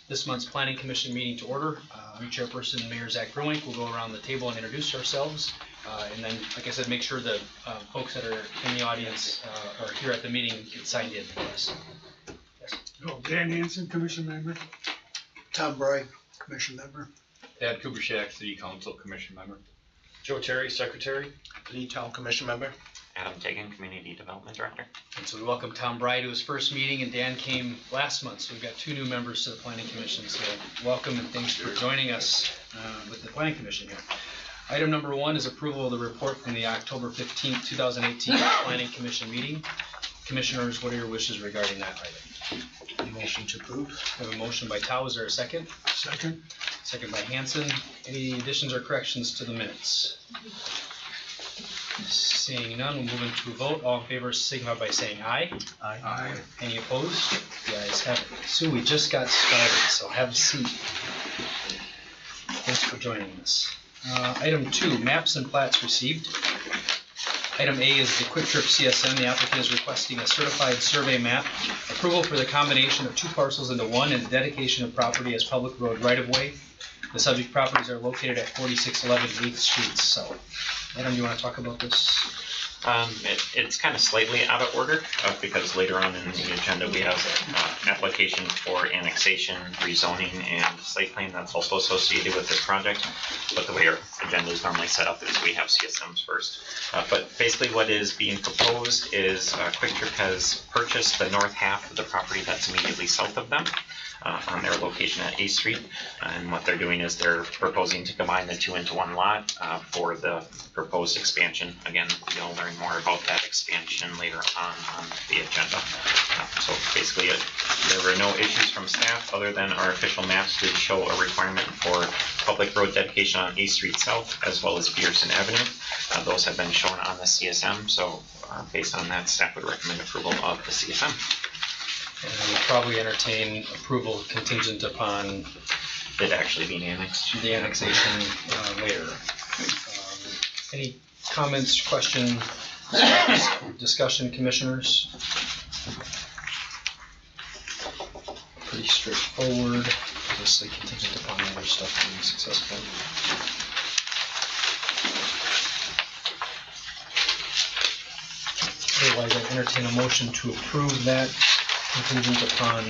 this month's Planning Commission meeting to order. I'm Chairperson Mayor Zach Grunwink. We'll go around the table and introduce ourselves. And then, like I said, make sure the folks that are in the audience or here at the meeting get signed in for us. Yes. Oh, Dan Hansen, Commission Member. Tom Bry, Commission Member. Ed Kubershak, City Council Commission Member. Joe Terry, Secretary. Lee Town Commission Member. Adam Tegan, Community Development Director. And so we welcome Tom Bry to his first meeting, and Dan came last month, so we've got 2 new members to the Planning Commission. So welcome and thanks for joining us with the Planning Commission here. Item number 1 is approval of the report from the October 15th, 2018 Planning Commission meeting. Commissioners, what are your wishes regarding that item? Motion to approve. We have a motion by Tao. Is there a second? Second. Second by Hansen. Any additions or corrections to the minutes? Seeing none, we'll move into a vote. All in favor signify by saying aye. Aye. Any opposed? The ayes have it. Sue, we just got started, so have a seat. Thanks for joining us. Item 2, maps and plats received. Item A is the Quick Trip CSM. The applicant is requesting a certified survey map, approval for the combination of 2 parcels into one, and the dedication of property as public road right-of-way. The subject properties are located at 4611 8th Street South. Adam, do you want to talk about this? It's kind of slightly out of order because later on in the agenda we have an application for annexation, rezoning, and site plan that's also associated with this project. But the way our agenda is normally set up is we have CSMs first. But basically what is being proposed is Quick Trip has purchased the north half of the property that's immediately south of them. On their location at 8th Street, and what they're doing is they're proposing to combine the 2 into 1 lot for the proposed expansion. Again, you'll learn more about that expansion later on the agenda. So basically, there were no issues from staff other than our official maps did show a requirement for public road dedication on 8th Street South as well as Pearson Avenue. Those have been shown on the CSM, so based on that, staff would recommend approval of the CSM. And we'll probably entertain approval contingent upon it actually being annexed. the annexation later. Any comments, questions, discussion, commissioners? Pretty straightforward. Just like contingent upon the other stuff being successful. Otherwise, I entertain a motion to approve that contingent upon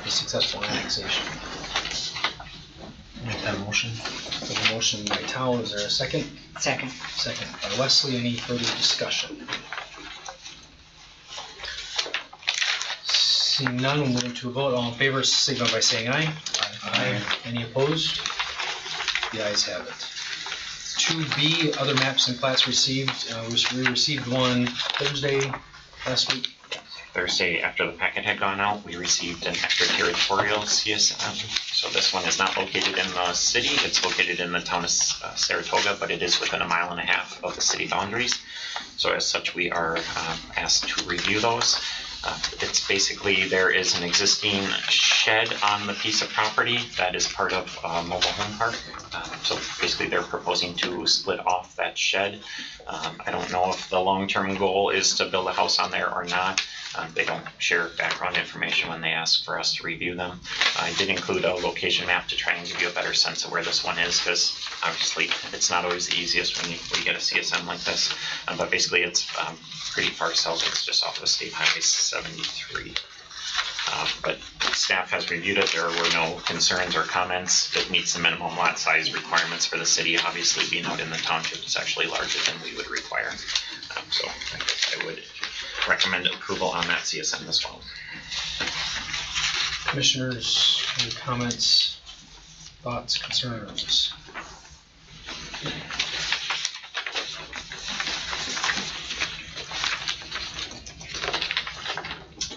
the successful annexation. Make that motion. So the motion by Tao, is there a second? Second. Second by Wesley. Any further discussion? Seeing none, we'll move into a vote. All in favor signify by saying aye. Aye. Any opposed? The ayes have it. 2B, other maps and plats received. We received one Thursday last week. Thursday, after the packet had gone out, we received an extraterritorial CSM. So this one is not located in the city. It's located in the town of Saratoga, but it is within 1.5 miles of the city boundaries. So as such, we are asked to review those. It's basically, there is an existing shed on the piece of property that is part of mobile home park. So basically they're proposing to split off that shed. I don't know if the long-term goal is to build a house on there or not. They don't share background information when they ask for us to review them. I did include a location map to try and give you a better sense of where this one is, because obviously it's not always the easiest when you get a CSM like this. But basically it's pretty far south. It's just off of State Highway 73. But staff has reviewed it. There were no concerns or comments. It meets the minimum lot size requirements for the city. Obviously, being out in the township is actually larger than we would require. So I guess I would recommend approval on that CSM as well. Commissioners, any comments, thoughts, concerns?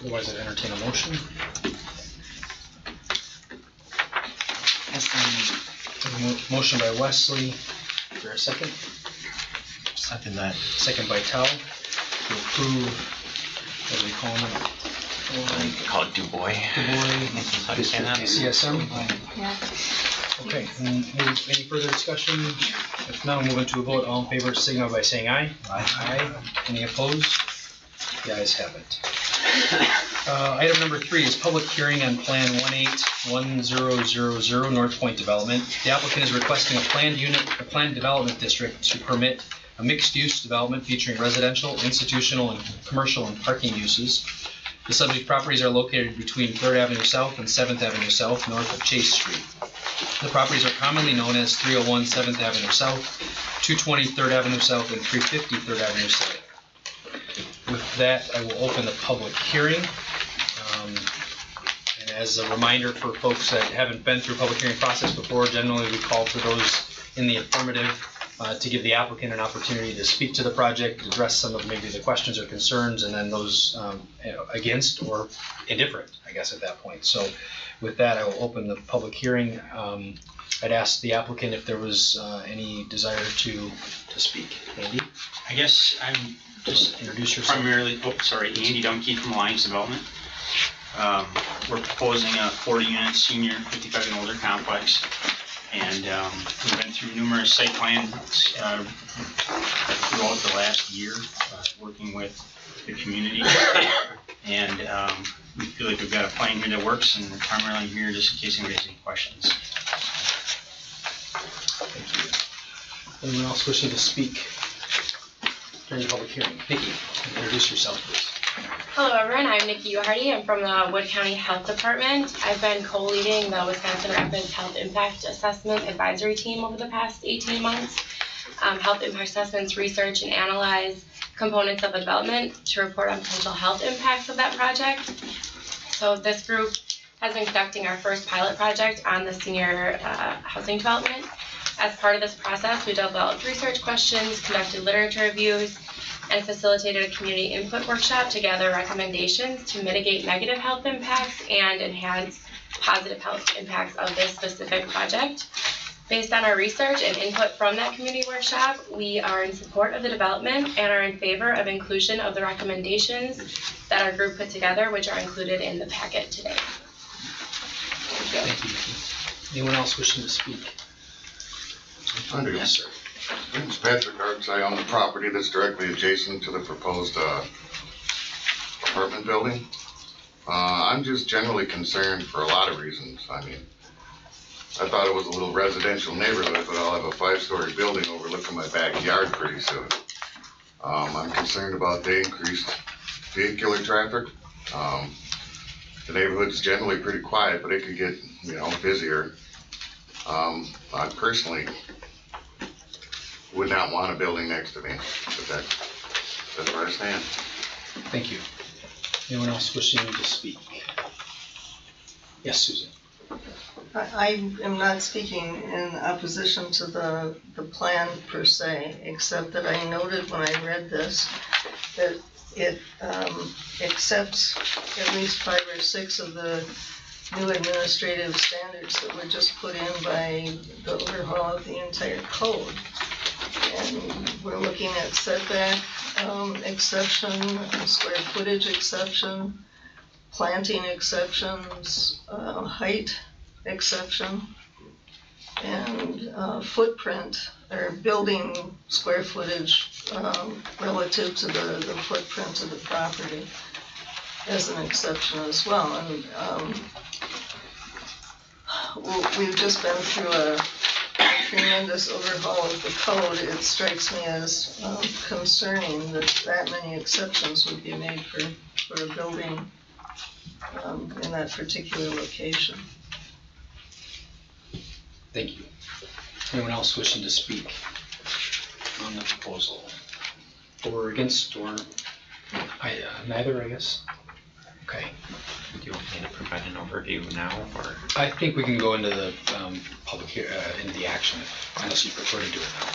Otherwise, I'd entertain a motion. Motion by Wesley. Is there a second? Second that. Second by Tao to approve, what do we call them? You can call it DuBois. How do you say that? CSM? Yeah. Okay, any further discussion? If not, we'll move into a vote. All in favor signify by saying aye. Aye. Aye. Any opposed? The ayes have it. Item number 3 is public hearing on Plan 181000 North Point Development. The applicant is requesting a planned development district to permit a mixed-use development featuring residential, institutional, and commercial and parking uses. The subject properties are located between 3rd Avenue South and 7th Avenue South, north of Chase Street. The properties are commonly known as 301 7th Avenue South, 220 3rd Avenue South, and 350 3rd Avenue South. With that, I will open the public hearing. And as a reminder for folks that haven't been through public hearing process before, generally we call for those in the affirmative to give the applicant an opportunity to speak to the project, address some of maybe the questions or concerns, and then those against or indifferent, I guess, at that point. So with that, I will open the public hearing. I'd ask the applicant if there was any desire to speak. Andy? I guess I'm just Introduce yourself. primarily, Andy Dumke from Alliance Development. We're proposing a 40-unit senior 55 and older complex. And we've been through numerous site plans throughout the last year, working with the community. And we feel like we've got a plan here that works, and we're primarily here just in case anybody has any questions. Thank you. Anyone else wishing to speak during the public hearing? Nikki, introduce yourself, please. Hello everyone, I'm Nikki Uharty. I'm from the Wood County Health Department. I've been co-leading the Wisconsin Rapids Health Impact Assessment Advisory Team over the past 18 months. Health impact assessments research and analyze components of a development to report on potential health impacts of that project. So this group has been conducting our first pilot project on the senior housing development. As part of this process, we developed research questions, conducted literature reviews, and facilitated a community input workshop to gather recommendations to mitigate negative health impacts and enhance positive health impacts of this specific project. Based on our research and input from that community workshop, we are in support of the development and are in favor of inclusion of the recommendations that our group put together, which are included in the packet today. Thank you, Nikki. Anyone else wishing to speak? I do. Yes, sir. My name's Patrick Arts. I own the property that's directly adjacent to the proposed apartment building. I'm just generally concerned for a lot of reasons. I mean, I thought it was a little residential neighborhood, but I'll have a 5-story building overlooking my backyard pretty soon. I'm concerned about the increased vehicular traffic. The neighborhood's generally pretty quiet, but it could get, busier. I personally would not want a building next to me, but that's where I stand. Thank you. Anyone else wishing to speak? Yes, Susan. I am not speaking in opposition to the plan per se, except that I noted when I read this that it accepts at least 5 or 6 of the new administrative standards that were just put in by the overhaul of the entire code. And we're looking at setback exception, square footage exception, planting exceptions, height exception, and footprint or building square footage relative to the footprint of the property as an exception as well. And we've just been through a tremendous overhaul of the code. It strikes me as concerning that many exceptions would be made for a building in that particular location. Thank you. Anyone else wishing to speak on the proposal? Or against, or neither, I guess? Okay. Do you want me to provide an overview now, or? I think we can go into the into the action, unless you prefer to do it now.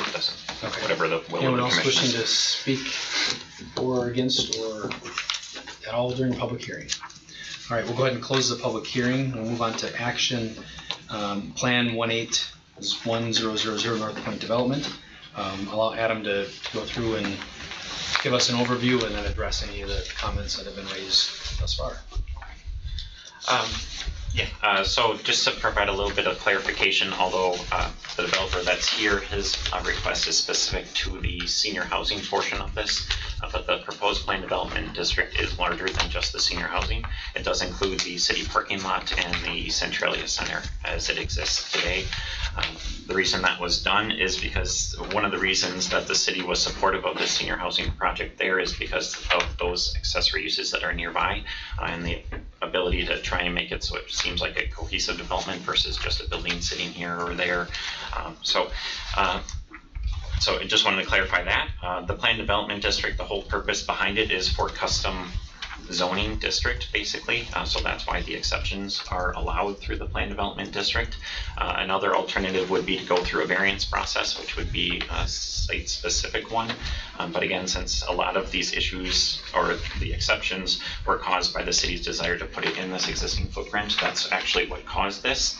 It doesn't. Okay. Whatever the will Anyone of the else commission wishing is. to speak for or against or at all during the public hearing? All right, we'll go ahead and close the public hearing. We'll move on to action. Plan 181000 North Point Development. Allow Adam to go through and give us an overview and then address any of the comments that have been raised thus far. Yeah, so just to provide a little bit of clarification, although the developer that's here, his request is specific to the senior housing portion of this, but the proposed planned development district is larger than just the senior housing. It does include the city parking lot and the Centralia Center as it exists today. The reason that was done is because one of the reasons that the city was supportive of the senior housing project there is because of those accessory uses that are nearby and the ability to try and make it so it seems like a cohesive development versus just a building sitting here or there. So I just wanted to clarify that. The planned development district, the whole purpose behind it is for custom zoning district, basically. So that's why the exceptions are allowed through the planned development district. Another alternative would be to go through a variance process, which would be a site-specific one. But again, since a lot of these issues or the exceptions were caused by the city's desire to put it in this existing footprint, that's actually what caused this.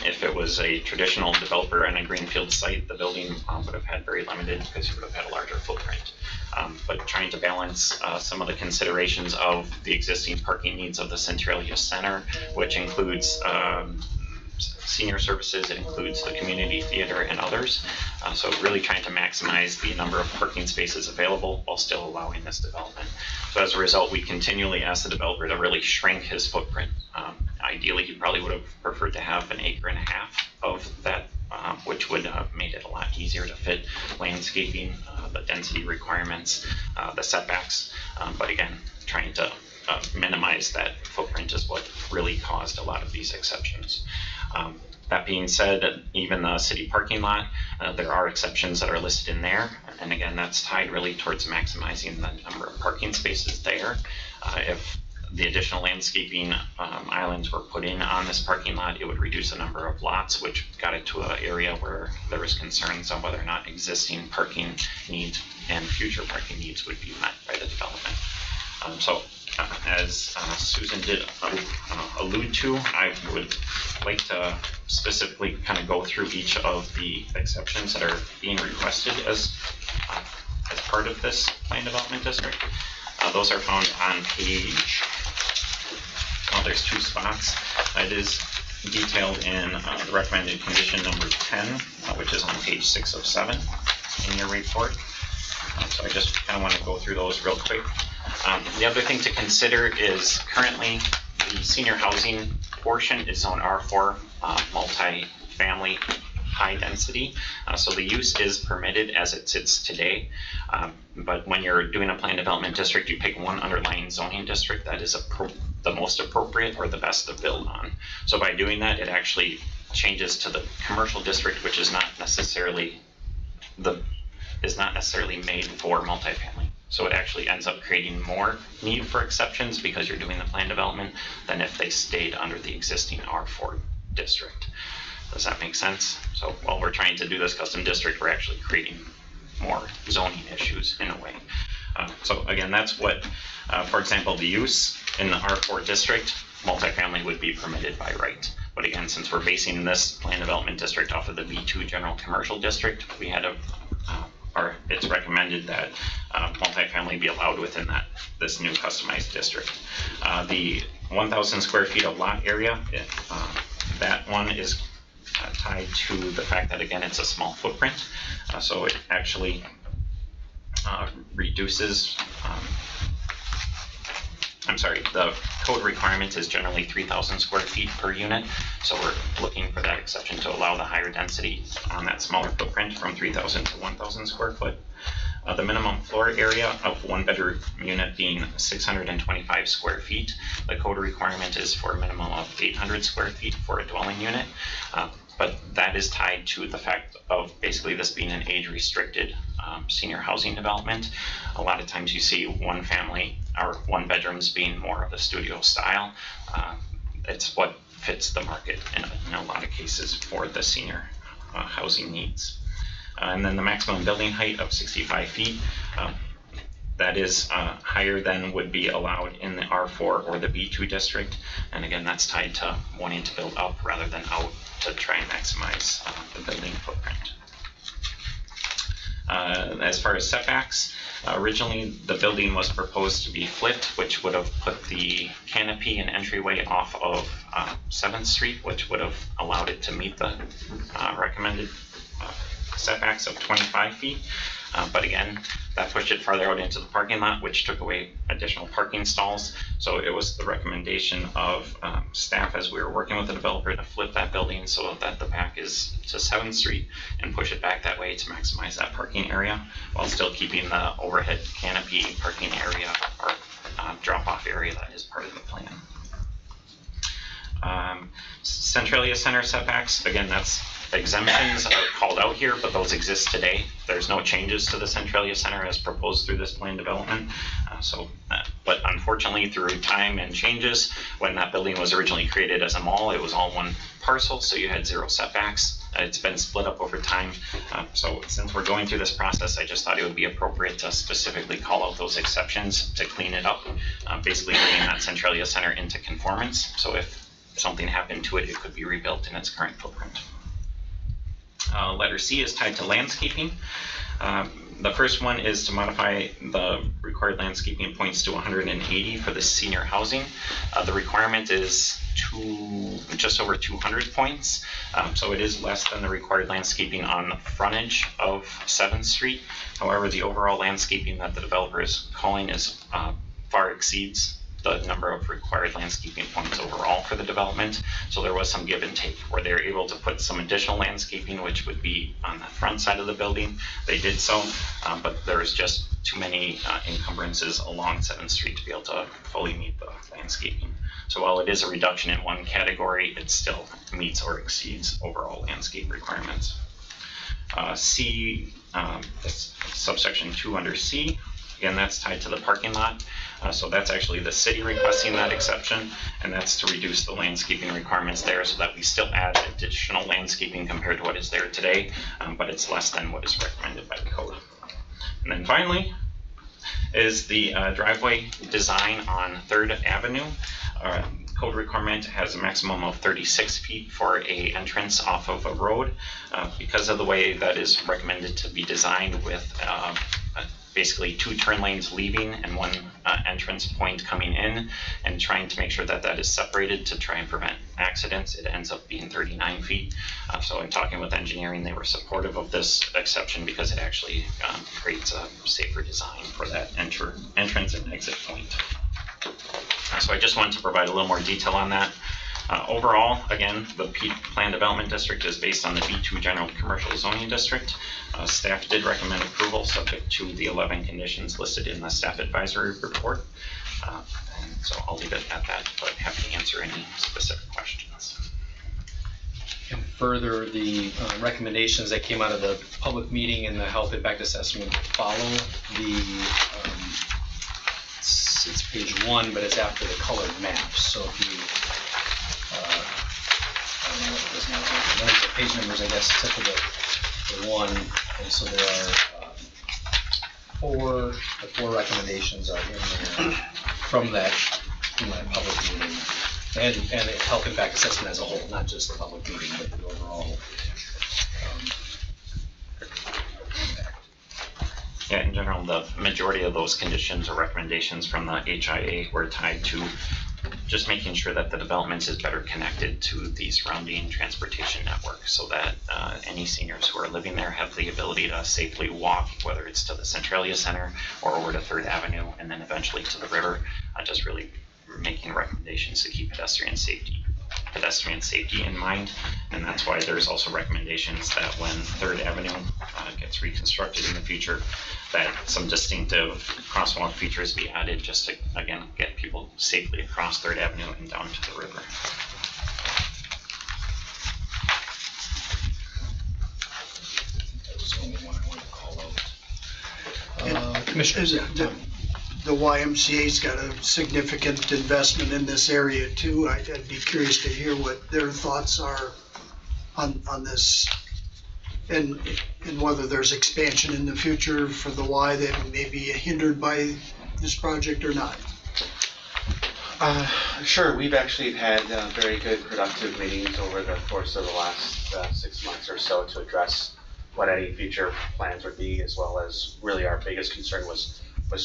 If it was a traditional developer and a greenfield site, the building would have had very limited because you would have had a larger footprint. But trying to balance some of the considerations of the existing parking needs of the Centralia Center, which includes senior services, it includes the community theater and others. So really trying to maximize the number of parking spaces available while still allowing this development. So as a result, we continually ask the developer to really shrink his footprint. Ideally, he probably would have preferred to have 1.5 acres of that, which would have made it a lot easier to fit landscaping, the density requirements, the setbacks. But again, trying to minimize that footprint is what really caused a lot of these exceptions. That being said, even the city parking lot, there are exceptions that are listed in there. And again, that's tied really towards maximizing the number of parking spaces there. If the additional landscaping islands were put in on this parking lot, it would reduce the number of lots, which got it to an area where there was concerns on whether or not existing parking needs and future parking needs would be met by the development. As Susan did allude to, I would like to specifically kind of go through each of the exceptions that are being requested as part of this planned development district. Those are found on page, there's 2 spots. It is detailed in the recommended condition number 10, which is on page 6 of 7 in your report. So I just kind of want to go through those real quick. The other thing to consider is currently the senior housing portion is zone R4, multi-family, high density. So the use is permitted as it sits today. But when you're doing a planned development district, you pick one underlying zoning district that is the most appropriate or the best to build on. So by doing that, it actually changes to the commercial district, which is not necessarily made for multifamily. So it actually ends up creating more need for exceptions because you're doing the planned development than if they stayed under the existing R4 district. Does that make sense? So while we're trying to do this custom district, we're actually creating more zoning issues in a way. So again, that's what, for example, the use in the R4 district, multifamily would be permitted by right. But again, since we're basing this planned development district off of the B2 general commercial district, we had or it's recommended that multifamily be allowed within this new customized district. The 1,000 square feet of lot area, that one is tied to the fact that, again, it's a small footprint. So it actually reduces, the code requirement is generally 3,000 square feet per unit. So we're looking for that exception to allow the higher density on that smaller footprint from 3,000 to 1,000 square foot. The minimum floor area of one bedroom unit being 625 square feet. The code requirement is for a minimum of 800 square feet for a dwelling unit. But that is tied to the fact of basically this being an age-restricted senior housing development. A lot of times you see one family or one bedrooms being more of a studio style. It's what fits the market in a lot of cases for the senior housing needs. And then the maximum building height of 65 feet. That is higher than would be allowed in the R4 or the B2 district. And again, that's tied to wanting to build up rather than out to try and maximize the building footprint. As far as setbacks, originally the building was proposed to be flipped, which would have put the canopy and entryway off of 7th Street, which would have allowed it to meet the recommended setbacks of 25 feet. But again, that pushed it farther out into the parking lot, which took away additional parking stalls. So it was the recommendation of staff as we were working with the developer to flip that building so that the back is to 7th Street and push it back that way to maximize that parking area while still keeping the overhead canopy parking area or drop-off area that is part of the plan. Centralia Center setbacks, again, that's exemptions are called out here, but those exist today. There's no changes to the Centralia Center as proposed through this plan development. But unfortunately, through time and changes, when that building was originally created as a mall, it was all one parcel, so you had 0 setbacks. It's been split up over time. So since we're going through this process, I just thought it would be appropriate to specifically call out those exceptions to clean it up, basically bringing that Centralia Center into conformance. So if something happened to it, it could be rebuilt in its current footprint. Letter C is tied to landscaping. The first one is to modify the required landscaping points to 180 for the senior housing. The requirement is just over 200 points, so it is less than the required landscaping on the frontage of 7th Street. However, the overall landscaping that the developer is calling is far exceeds the number of required landscaping points overall for the development. So there was some give and take where they're able to put some additional landscaping, which would be on the front side of the building. They did so, but there's just too many encumbrances along 7th Street to be able to fully meet the landscaping. So while it is a reduction in one category, it still meets or exceeds overall landscape requirements. C, subsection 2 under C, again, that's tied to the parking lot. So that's actually the city requesting that exception, and that's to reduce the landscaping requirements there so that we still add additional landscaping compared to what is there today, but it's less than what is recommended by the code. And then finally is the driveway design on 3rd Avenue. Code requirement has a maximum of 36 feet for a entrance off of a road. Because of the way that is recommended to be designed with basically 2 turn lanes leaving and 1 entrance point coming in, and trying to make sure that that is separated to try and prevent accidents, it ends up being 39 feet. So in talking with engineering, they were supportive of this exception because it actually creates a safer design for that entrance and exit point. So I just wanted to provide a little more detail on that. Overall, again, the Plan Development District is based on the B2 General Commercial Zoning District. Staff did recommend approval subject to the 11 conditions listed in the staff advisory report. And so I'll leave it at that, but happy to answer any specific questions. And further, the recommendations that came out of the public meeting and the health impact assessment follow the, it's page 1, but it's after the colored maps. So if you, I don't know what it is now, none of the page numbers, I guess, except for the 1. And so there are 4 recommendations are in there from that public meeting. And the health impact assessment as a whole, not just the public meeting, but the overall impact. Yeah, in general, the majority of those conditions or recommendations from the HIA were tied to just making sure that the development is better connected to the surrounding transportation network so that any seniors who are living there have the ability to safely walk, whether it's to the Centralia Center or over to 3rd Avenue and then eventually to the river. Just really making recommendations to keep pedestrian safety in mind, and that's why there's also recommendations that when 3rd Avenue gets reconstructed in the future, that some distinctive crosswalk features be added just to, again, get people safely across 3rd Avenue and down to the river. That was the only one I wanted to call out. Commissioner, The YMCA's got a significant investment in this area too. I'd be curious to hear what their thoughts are on this, and whether there's expansion in the future for the Y that may be hindered by this project or not. Sure, we've actually had very good productive meetings over the course of the last 6 months or so to address what any future plans would be, as well as really our biggest concern was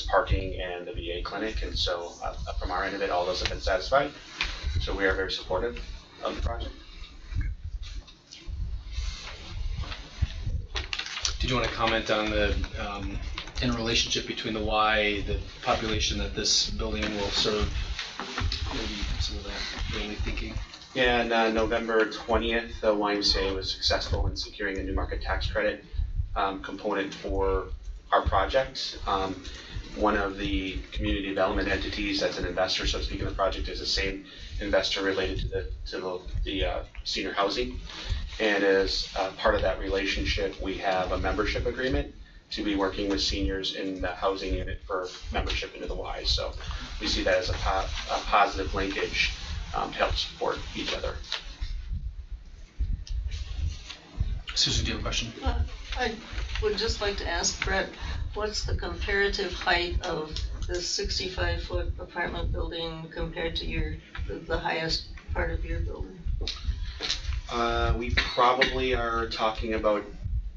parking and the VA clinic, and so from our end of it, all those have been satisfied. So we are very supportive of the project. Did you want to comment on the interrelationship between the Y, the population that this building will serve? Maybe some of that early thinking. Yeah, on November 20th, the YMCA was successful in securing a new market tax credit component for our project. One of the community development entities that's an investor, so to speak, in the project is the same investor related to the senior housing. And as part of that relationship, we have a membership agreement to be working with seniors in the housing unit for membership into the Y. So we see that as a positive linkage to help support each other. Susan, do you have a question? I would just like to ask Brett, what's the comparative height of this 65-foot apartment building compared to the highest part of your building? We probably are talking about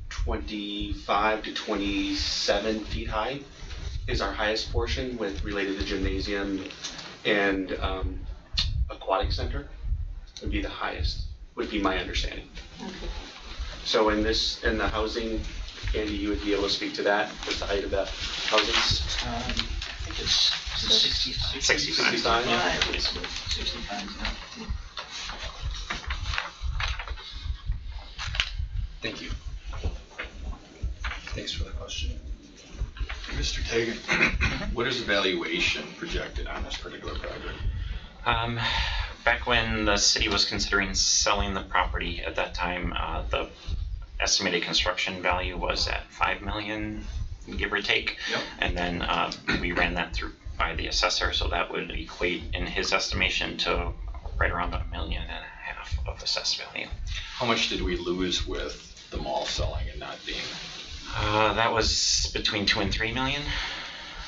25 to 27 feet high is our highest portion related to gymnasium and aquatic center would be the highest, would be my understanding. Okay. So in the housing, Andy, you would be able to speak to that, what's the height of the housing? I think it's 65. 65? Yeah. 65, yeah. Thank you. Thanks for the question. Mr. Tagan, what is the valuation projected on this particular project? Back when the city was considering selling the property at that time, the estimated construction value was at 5 million, give or take. Yep. And then we ran that through by the assessor, so that would equate in his estimation to right around $1.5 million of assessed value. How much did we lose with the mall selling and not being? That was between 2 and 3 million,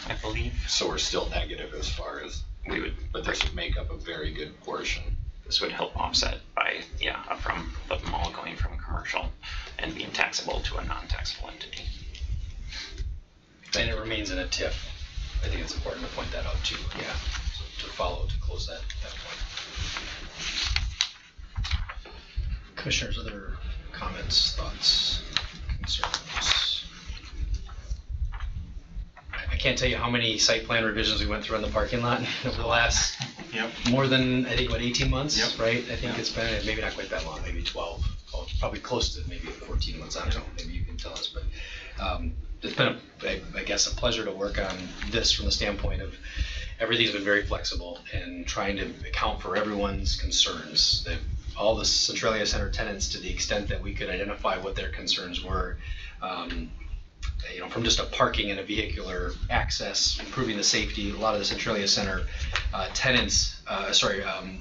I believe. So we're still negative as far as We would, but this would make up a very good portion. this would help offset by, from the mall going from commercial and being taxable to a non-taxable entity. And it remains in a TIF. I think it's important to point that out too. Yeah. So to close that point. Commissioners, other comments, thoughts, concerns? I can't tell you how many site plan revisions we went through on the parking lot over the last more than, I think, 18 months, right? I think it's been, maybe not quite that long, maybe 12, probably close to maybe 14 months, I don't know, maybe you can tell us, but it's been, I guess, a pleasure to work on this from the standpoint of everything's been very flexible and trying to account for everyone's concerns. All the Centralia Center tenants, to the extent that we could identify what their concerns were, from just a parking and a vehicular access, improving the safety. A lot of the Centralia Center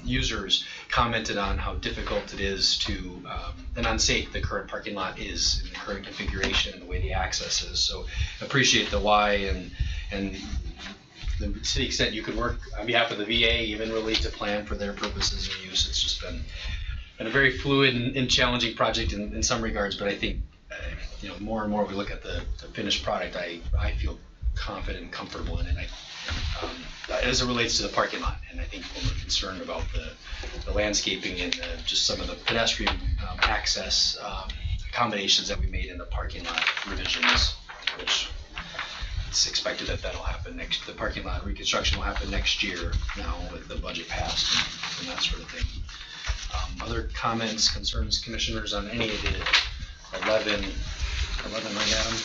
users commented on how difficult it is to, and unsafe the current parking lot is in the current configuration and the way the access is. So appreciate the why and to the extent you could work on behalf of the VA, even really to plan for their purposes and use. It's just been a very fluid and challenging project in some regards, but I think more and more we look at the finished product, I feel confident and comfortable in it. As it relates to the parking lot, and I think when we're concerned about the landscaping and just some of the pedestrian access accommodations that we made in the parking lot revisions, which it's expected that'll happen the parking lot reconstruction will happen next year now with the budget passed and that sort of thing. Other comments, concerns, commissioners, on any of the 11, right, Adam?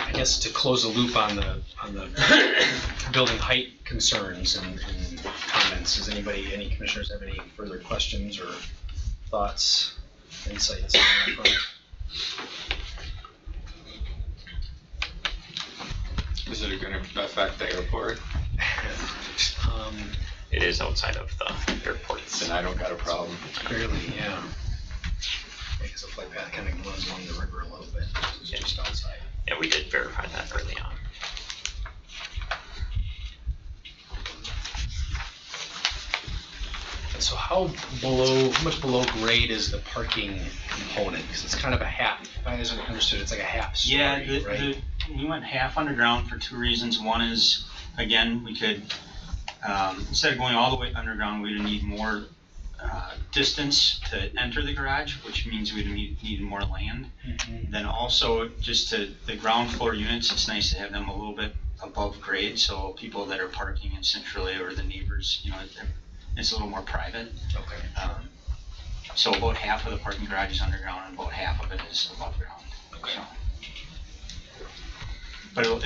I guess to close a loop on the building height concerns and comments, does any commissioners have any further questions or thoughts, insights on that front? Is it going to affect the airport? It is outside of the airport. Then I don't got a problem. Barely, yeah. I guess the flight path kind of runs along the river a little bit, it's just outside. Yeah, we did verify that early on. And so how much below grade is the parking component? Because it's kind of a half, if I understood, it's like a half story, right? we went half underground for 2 reasons. One is, again, we could, instead of going all the way underground, we'd need more distance to enter the garage, which means we'd need more land. Then also, just to the ground floor units, it's nice to have them a little bit above grade, so people that are parking in centrally or the neighbors, it's a little more private. Okay. So about half of the parking garage is underground and about half of it is above ground. Okay. So. But it'll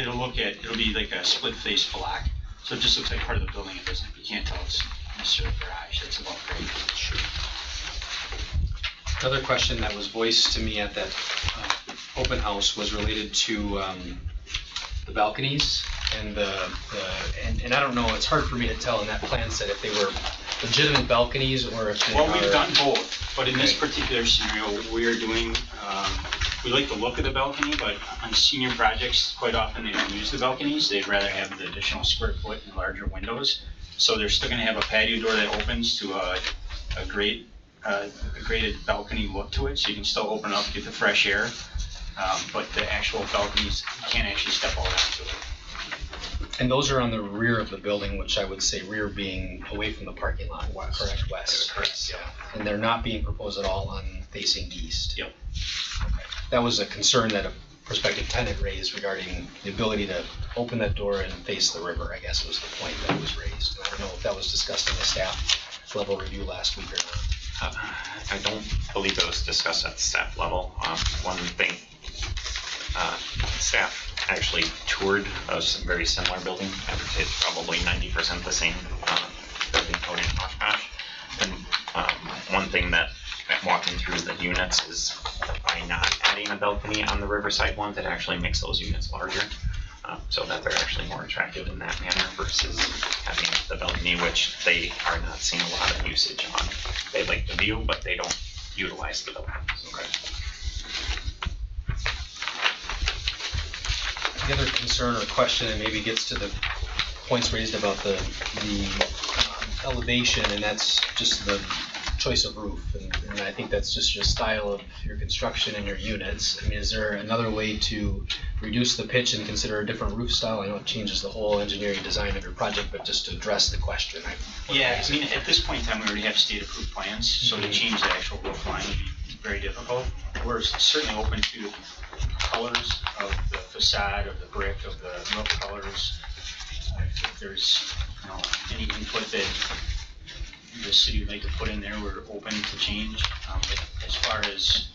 be like a split face block, so it just looks like part of the building. It doesn't, you can't tell it's necessarily a garage, it's above grade. Sure. Another question that was voiced to me at that open house was related to the balconies and and I don't know, it's hard for me to tell in that plan set if they were legitimate balconies or if they Well, are... we've done both, but in this particular scenario, we are doing, we like the look of the balcony, but on senior projects, quite often they don't use the balconies. They'd rather have the additional square foot and larger windows. So they're still gonna have a patio door that opens to a graded balcony look to it, so you can still open up, get the fresh air. But the actual balconies, you can't actually step out onto it. And those are on the rear of the building, which I would say rear being away from the parking lot, correct, west? Correct, yeah. And they're not being proposed at all on facing east? Yep. Okay. That was a concern that a prospective tenant raised regarding the ability to open that door and face the river, I guess was the point that was raised. I don't know if that was discussed in the staff level review last week or not. I don't believe it was discussed at the staff level. One thing, staff actually toured a very similar building. I would say it's probably 90% the same building code in Oshkosh. And one thing that walking through the units is by not adding a balcony on the Riverside ones, it actually makes those units larger. So that they're actually more attractive in that manner versus having the balcony, which they are not seeing a lot of usage on. They like the view, but they don't utilize the balcony. Okay. The other concern or question, and maybe gets to the points raised about the elevation, and that's just the choice of roof, and I think that's just your style of your construction and your units. I mean, is there another way to reduce the pitch and consider a different roof style? I know it changes the whole engineering design of your project, but just to address the question. Yeah, I mean, at this point in time, we already have state-approved plans, so to change the actual roof line would be very difficult. We're certainly open to colors of the facade, of the brick, of the roof colors. If there's, any input that the city would like to put in there, we're open to change. But as far as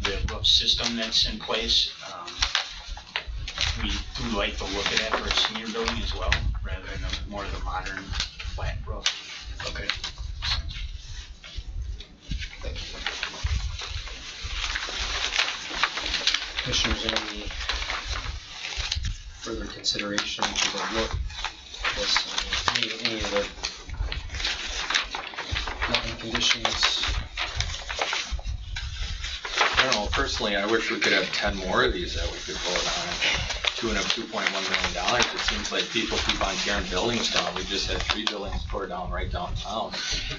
the roof system that's in place, we do like the look of that for a senior building as well, rather than more of the modern flat roof. Okay. Thank you. Commissioners, any further consideration to the look? Any of the mountain conditions? I don't know, personally, I wish we could have 10 more of these that we could vote on. Tune up $2.1 million. It seems like people keep on tearing buildings down. We just had 3 buildings tore down right downtown.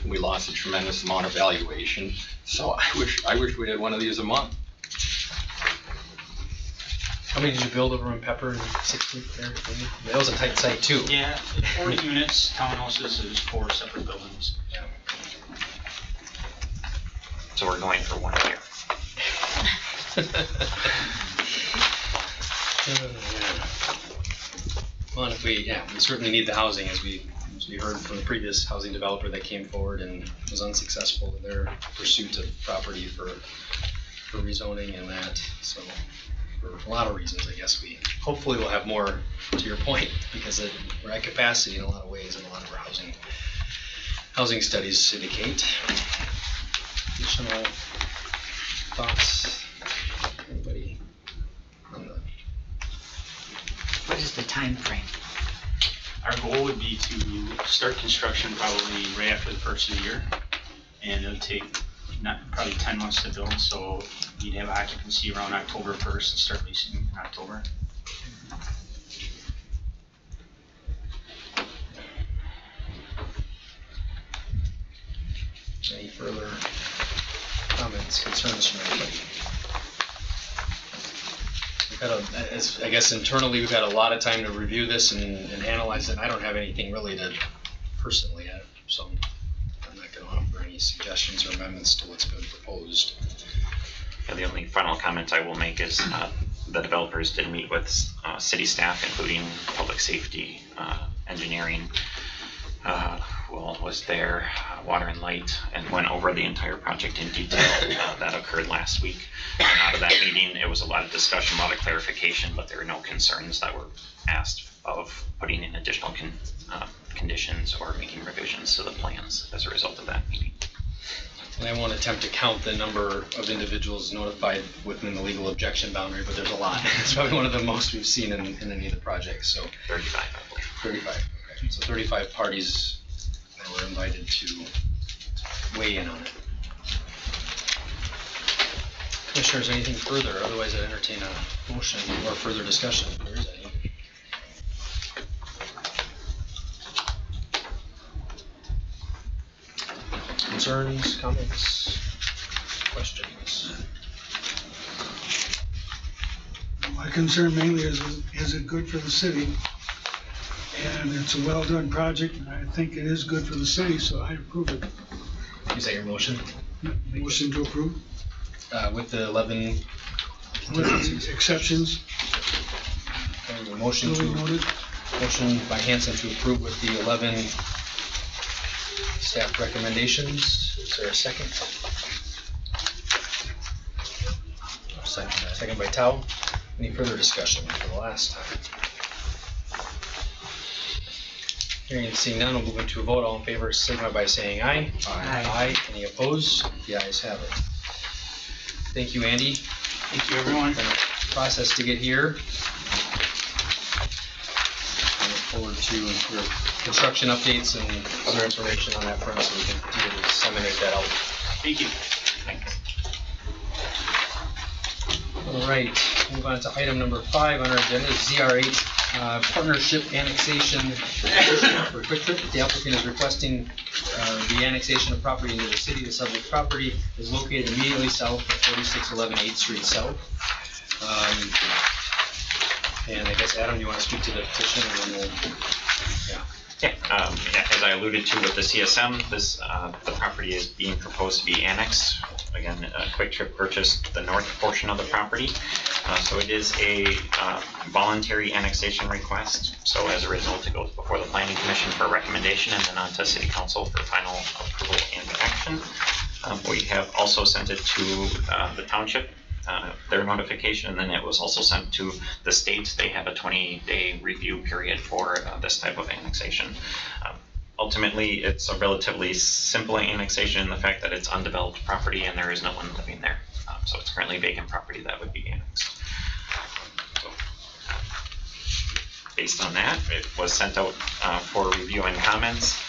We lost a tremendous amount of valuation. So I wish we had one of these a month. How many did you build over in Pepper and 16th there? Maybe? That was a tight site too. Yeah, 40 units, townhouses, there's 4 separate buildings. Yeah. So we're going for 1 year. Well, if we certainly need the housing, as we heard from the previous housing developer that came forward and was unsuccessful in their pursuit of property for rezoning and that. So for a lot of reasons, I guess we hopefully will have more, to your point, because we're at capacity in a lot of ways, and a lot of our housing studies indicate. Additional thoughts? Anybody on the? What is the time frame? Our goal would be to start construction probably right after the first of the year, and it'll take probably 10 months to build, so you'd have occupancy around October 1st and start leasing in October. Any further comments, concerns from anybody? I guess internally, we've had a lot of time to review this and analyze it, and I don't have anything really to personally add, so I'm not gonna offer any suggestions or amendments to what's been proposed. The only final comment I will make is the developers did meet with city staff, including public safety, engineering, who all was there, water and light, and went over the entire project in detail. That occurred last week. And out of that meeting, it was a lot of discussion, a lot of clarification, but there were no concerns that were asked of putting in additional conditions or making revisions to the plans as a result of that meeting. And I won't attempt to count the number of individuals notified within the legal objection boundary, but there's a lot. It's probably one of the most we've seen in any of the projects, so. 35, I believe. 35, okay. So 35 parties that were invited to weigh in on it. Commissioners, anything further? Otherwise, I entertain a motion or further discussion, if there is any. Concerns, comments, questions? My concern mainly is it good for the city? And it's a well-done project, and I think it is good for the city, so I approve it. Is that your motion? Motion to approve, With the 11 with exceptions. Motion Duly noted. motion by Hanson to approve with the 11 staff recommendations. Is there a second? Second by Tao. Any further discussion for the last time? Hearing and seeing none, we'll move into a vote. All in favor, signify by saying aye. Aye. Any opposed? The ayes have it. Thank you, Andy. Thank you, everyone. Been a process to get here. I look forward to your construction updates and other information on that front, so we can continue to disseminate that out. Thank you. Thanks. All right, move on to item number 5 on our agenda, ZR8 partnership annexation for Quick Trip. The applicant is requesting the annexation of property into the city. The subject property is located immediately south of 4611 8th Street South. And I guess, Adam, you want to speak to the petition? And then we'll, As I alluded to with the CSM, the property is being proposed to be annexed. Again, Quick Trip purchased the north portion of the property, so it is a voluntary annexation request. So as a result, it goes before the Planning Commission for recommendation and then on to City Council for final approval and action. We have also sent it to the township, their notification, and then it was also sent to the state. They have a 20-day review period for this type of annexation. Ultimately, it's a relatively simple annexation in the fact that it's undeveloped property and there is no one living there. So it's currently vacant property that would be annexed. So, based on that, it was sent out for review and comments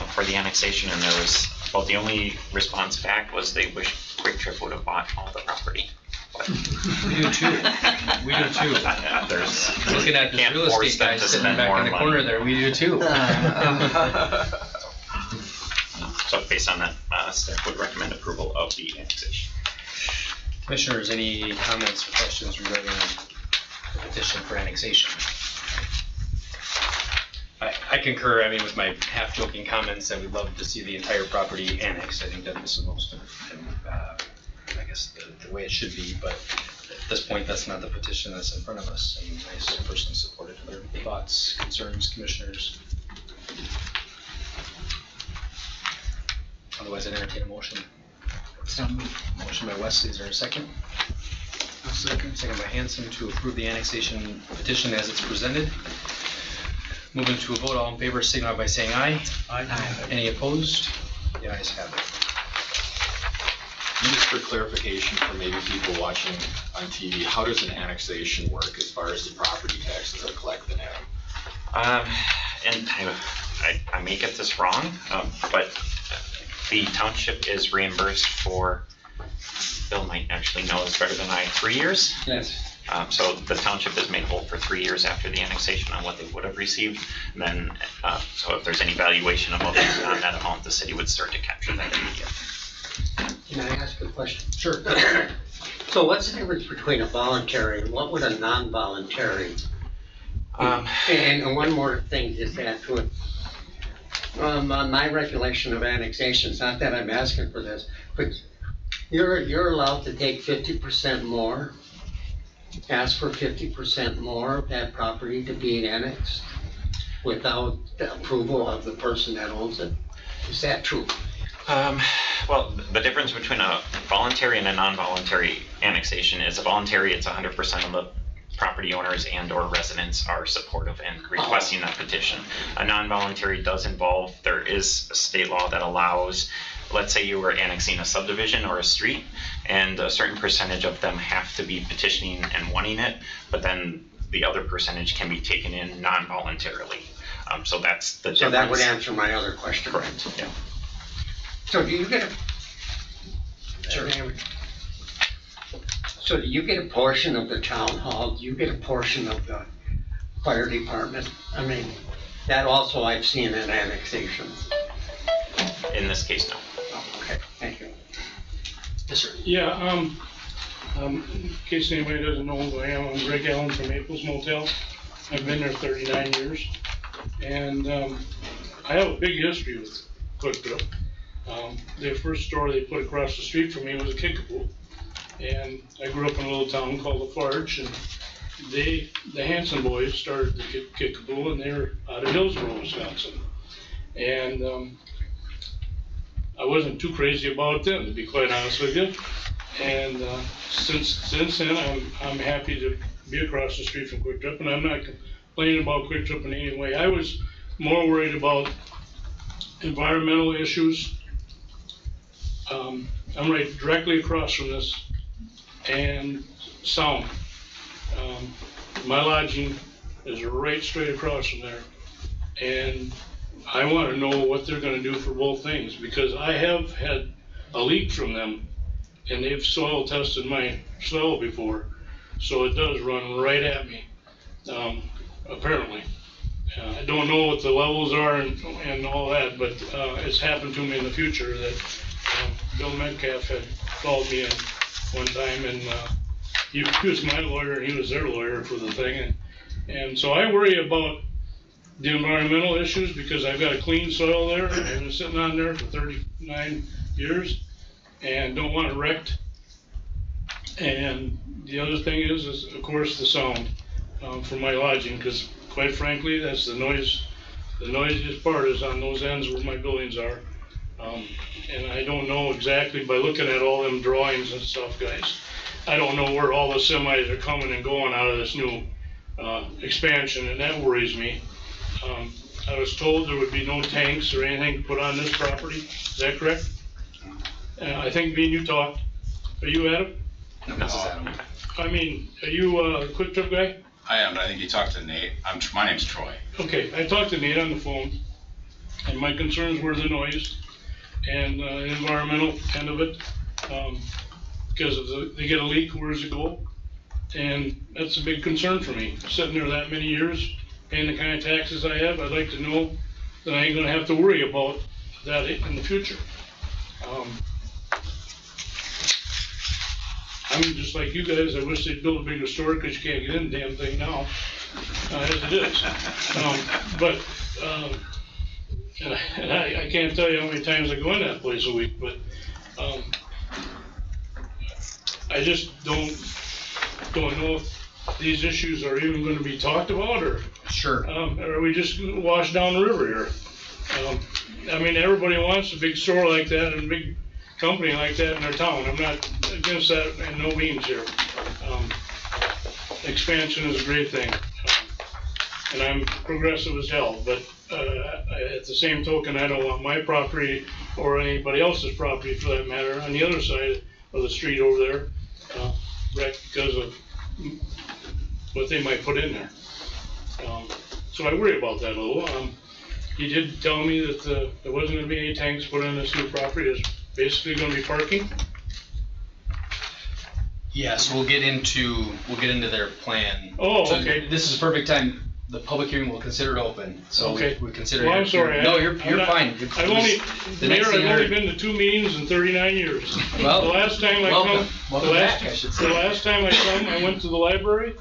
for the annexation, and there was, well, the only response back was they wish Quick Trip would have bought all the property. we do too. We do too. Looking at this real estate guy sitting back in the corner there, we do too. So based on that, staff would recommend approval of the annexation. Commissioners, any comments or questions regarding the petition for annexation? I concur, with my half-joking comments that we'd love to see the entire property annexed. I think that is the most, I guess, the way it should be, but at this point, that's not the petition that's in front of us, and I personally support it. Other thoughts, concerns, commissioners? Otherwise, I'd entertain a motion. Motion by Wesley, is there a second? A second. Second by Hanson to approve the annexation petition as it's presented. Moving to a vote, all in favor signify by saying aye. Aye. Any opposed? The ayes have it. Just for clarification for maybe people watching on TV, how does an annexation work as far as the property taxes are collected at? And I may get this wrong, but the township is reimbursed for, Bill might actually know this better than I, 3 years? Yes. So the township is made whole for 3 years after the annexation on what they would have received. And then, so if there's any valuation above on that amount, the city would start to capture that immediately. Can I ask a question? Sure. So what's the difference between a voluntary and what would a non-voluntary? And one more thing just to add to it. On my recollection of annexations, not that I'm asking for this, but you're allowed to take 50% more, ask for 50% more of that property to be annexed without the approval of the person that owns it. Is that true? Well, the difference between a voluntary and a non-voluntary annexation is a voluntary, it's 100% of the property owners and or residents are supportive and requesting that petition. A non-voluntary does involve, there is a state law that allows, let's say you were annexing a subdivision or a street, and a certain percentage of them have to be petitioning and wanting it, but then the other percentage can be taken in non-voluntarily. So that's the difference. So that would answer my other question. Correct, yeah. So do you get So do you get a portion of the town hall? Do you get a portion of the fire department? I mean, that also I've seen in annexation. In this case, no. Oh, okay, thank you. Yes, sir. Yeah, in case anybody doesn't know who I am, I'm Greg Allen from Maples Motel. I've been there 39 years, and I have a big history with Quick Trip. The first store they put across the street from me was a Kickapoo, and I grew up in a little town called Lafarge, and the Hanson boys started the Kickapoo, and they were out of Hillsboro, Wisconsin. And I wasn't too crazy about it then, to be quite honest with you. And since then, I'm happy to be across the street from Quick Trip, and I'm not complaining about Quick Trip in any way. I was more worried about environmental issues. I'm right directly across from this, and sound. My lodging is right straight across from there, and I want to know what they're going to do for both things, because I have had a leak from them, and they've soil tested my soil before, so it does run right at me, apparently. I don't know what the levels are and all that, but it's happened to me in the future that Bill Metcalf had called me in one time, and he was my lawyer and he was their lawyer for the thing, and so I worry about the environmental issues because I've got a clean soil there. I've been sitting on there for 39 years and don't want it wrecked. And the other thing is of course the sound for my lodging, because quite frankly that's the noisiest part is on those ends where my buildings are. And I don't know exactly, by looking at all them drawings and stuff, guys, I don't know where all the semis are coming and going out of this new expansion, and that worries me. I was told there would be no tanks or anything put on this property. Is that correct? I think me and you talked. Are you Adam? No, this is Adam. I mean, are you a Quick Trip guy? I am, but I think you talked to Nate. My name's Troy. Okay, I talked to Nate on the phone, and my concerns were the noise and environmental end of it. Because if they get a leak, where does it go? And that's a big concern for me. Sitting there that many years, paying the kind of taxes I have, I'd like to know that I ain't gonna have to worry about that in the future. I'm just like you guys, I wish they'd build a bigger store because you can't get in the damn thing now, as it is. And I can't tell you how many times I go in that place a week, but I just don't know if these issues are even going to be talked about, or sure, or are we just washed down the river here? I mean, everybody wants a big store like that and a big company like that in their town. I'm not against that in no means here. Expansion is a great thing, and I'm progressive as hell, but at the same token, I don't want my property or anybody else's property for that matter on the other side of the street over there wrecked because of what they might put in there. So I worry about that a little. He did tell me that there wasn't going to be any tanks put on this new property. It's basically going to be parking. Yes, we'll get into their plan. Oh, So okay. This is perfect time. the public hearing, we'll consider it open, so Okay. we consider. Well, I'm sorry. No, you're I'm not- fine. I've only, The Mayor, next I've thing only I- been to 2 meetings in 39 years. Well, The last time I welcome. come, Welcome back, I should say. the last time I went to the library,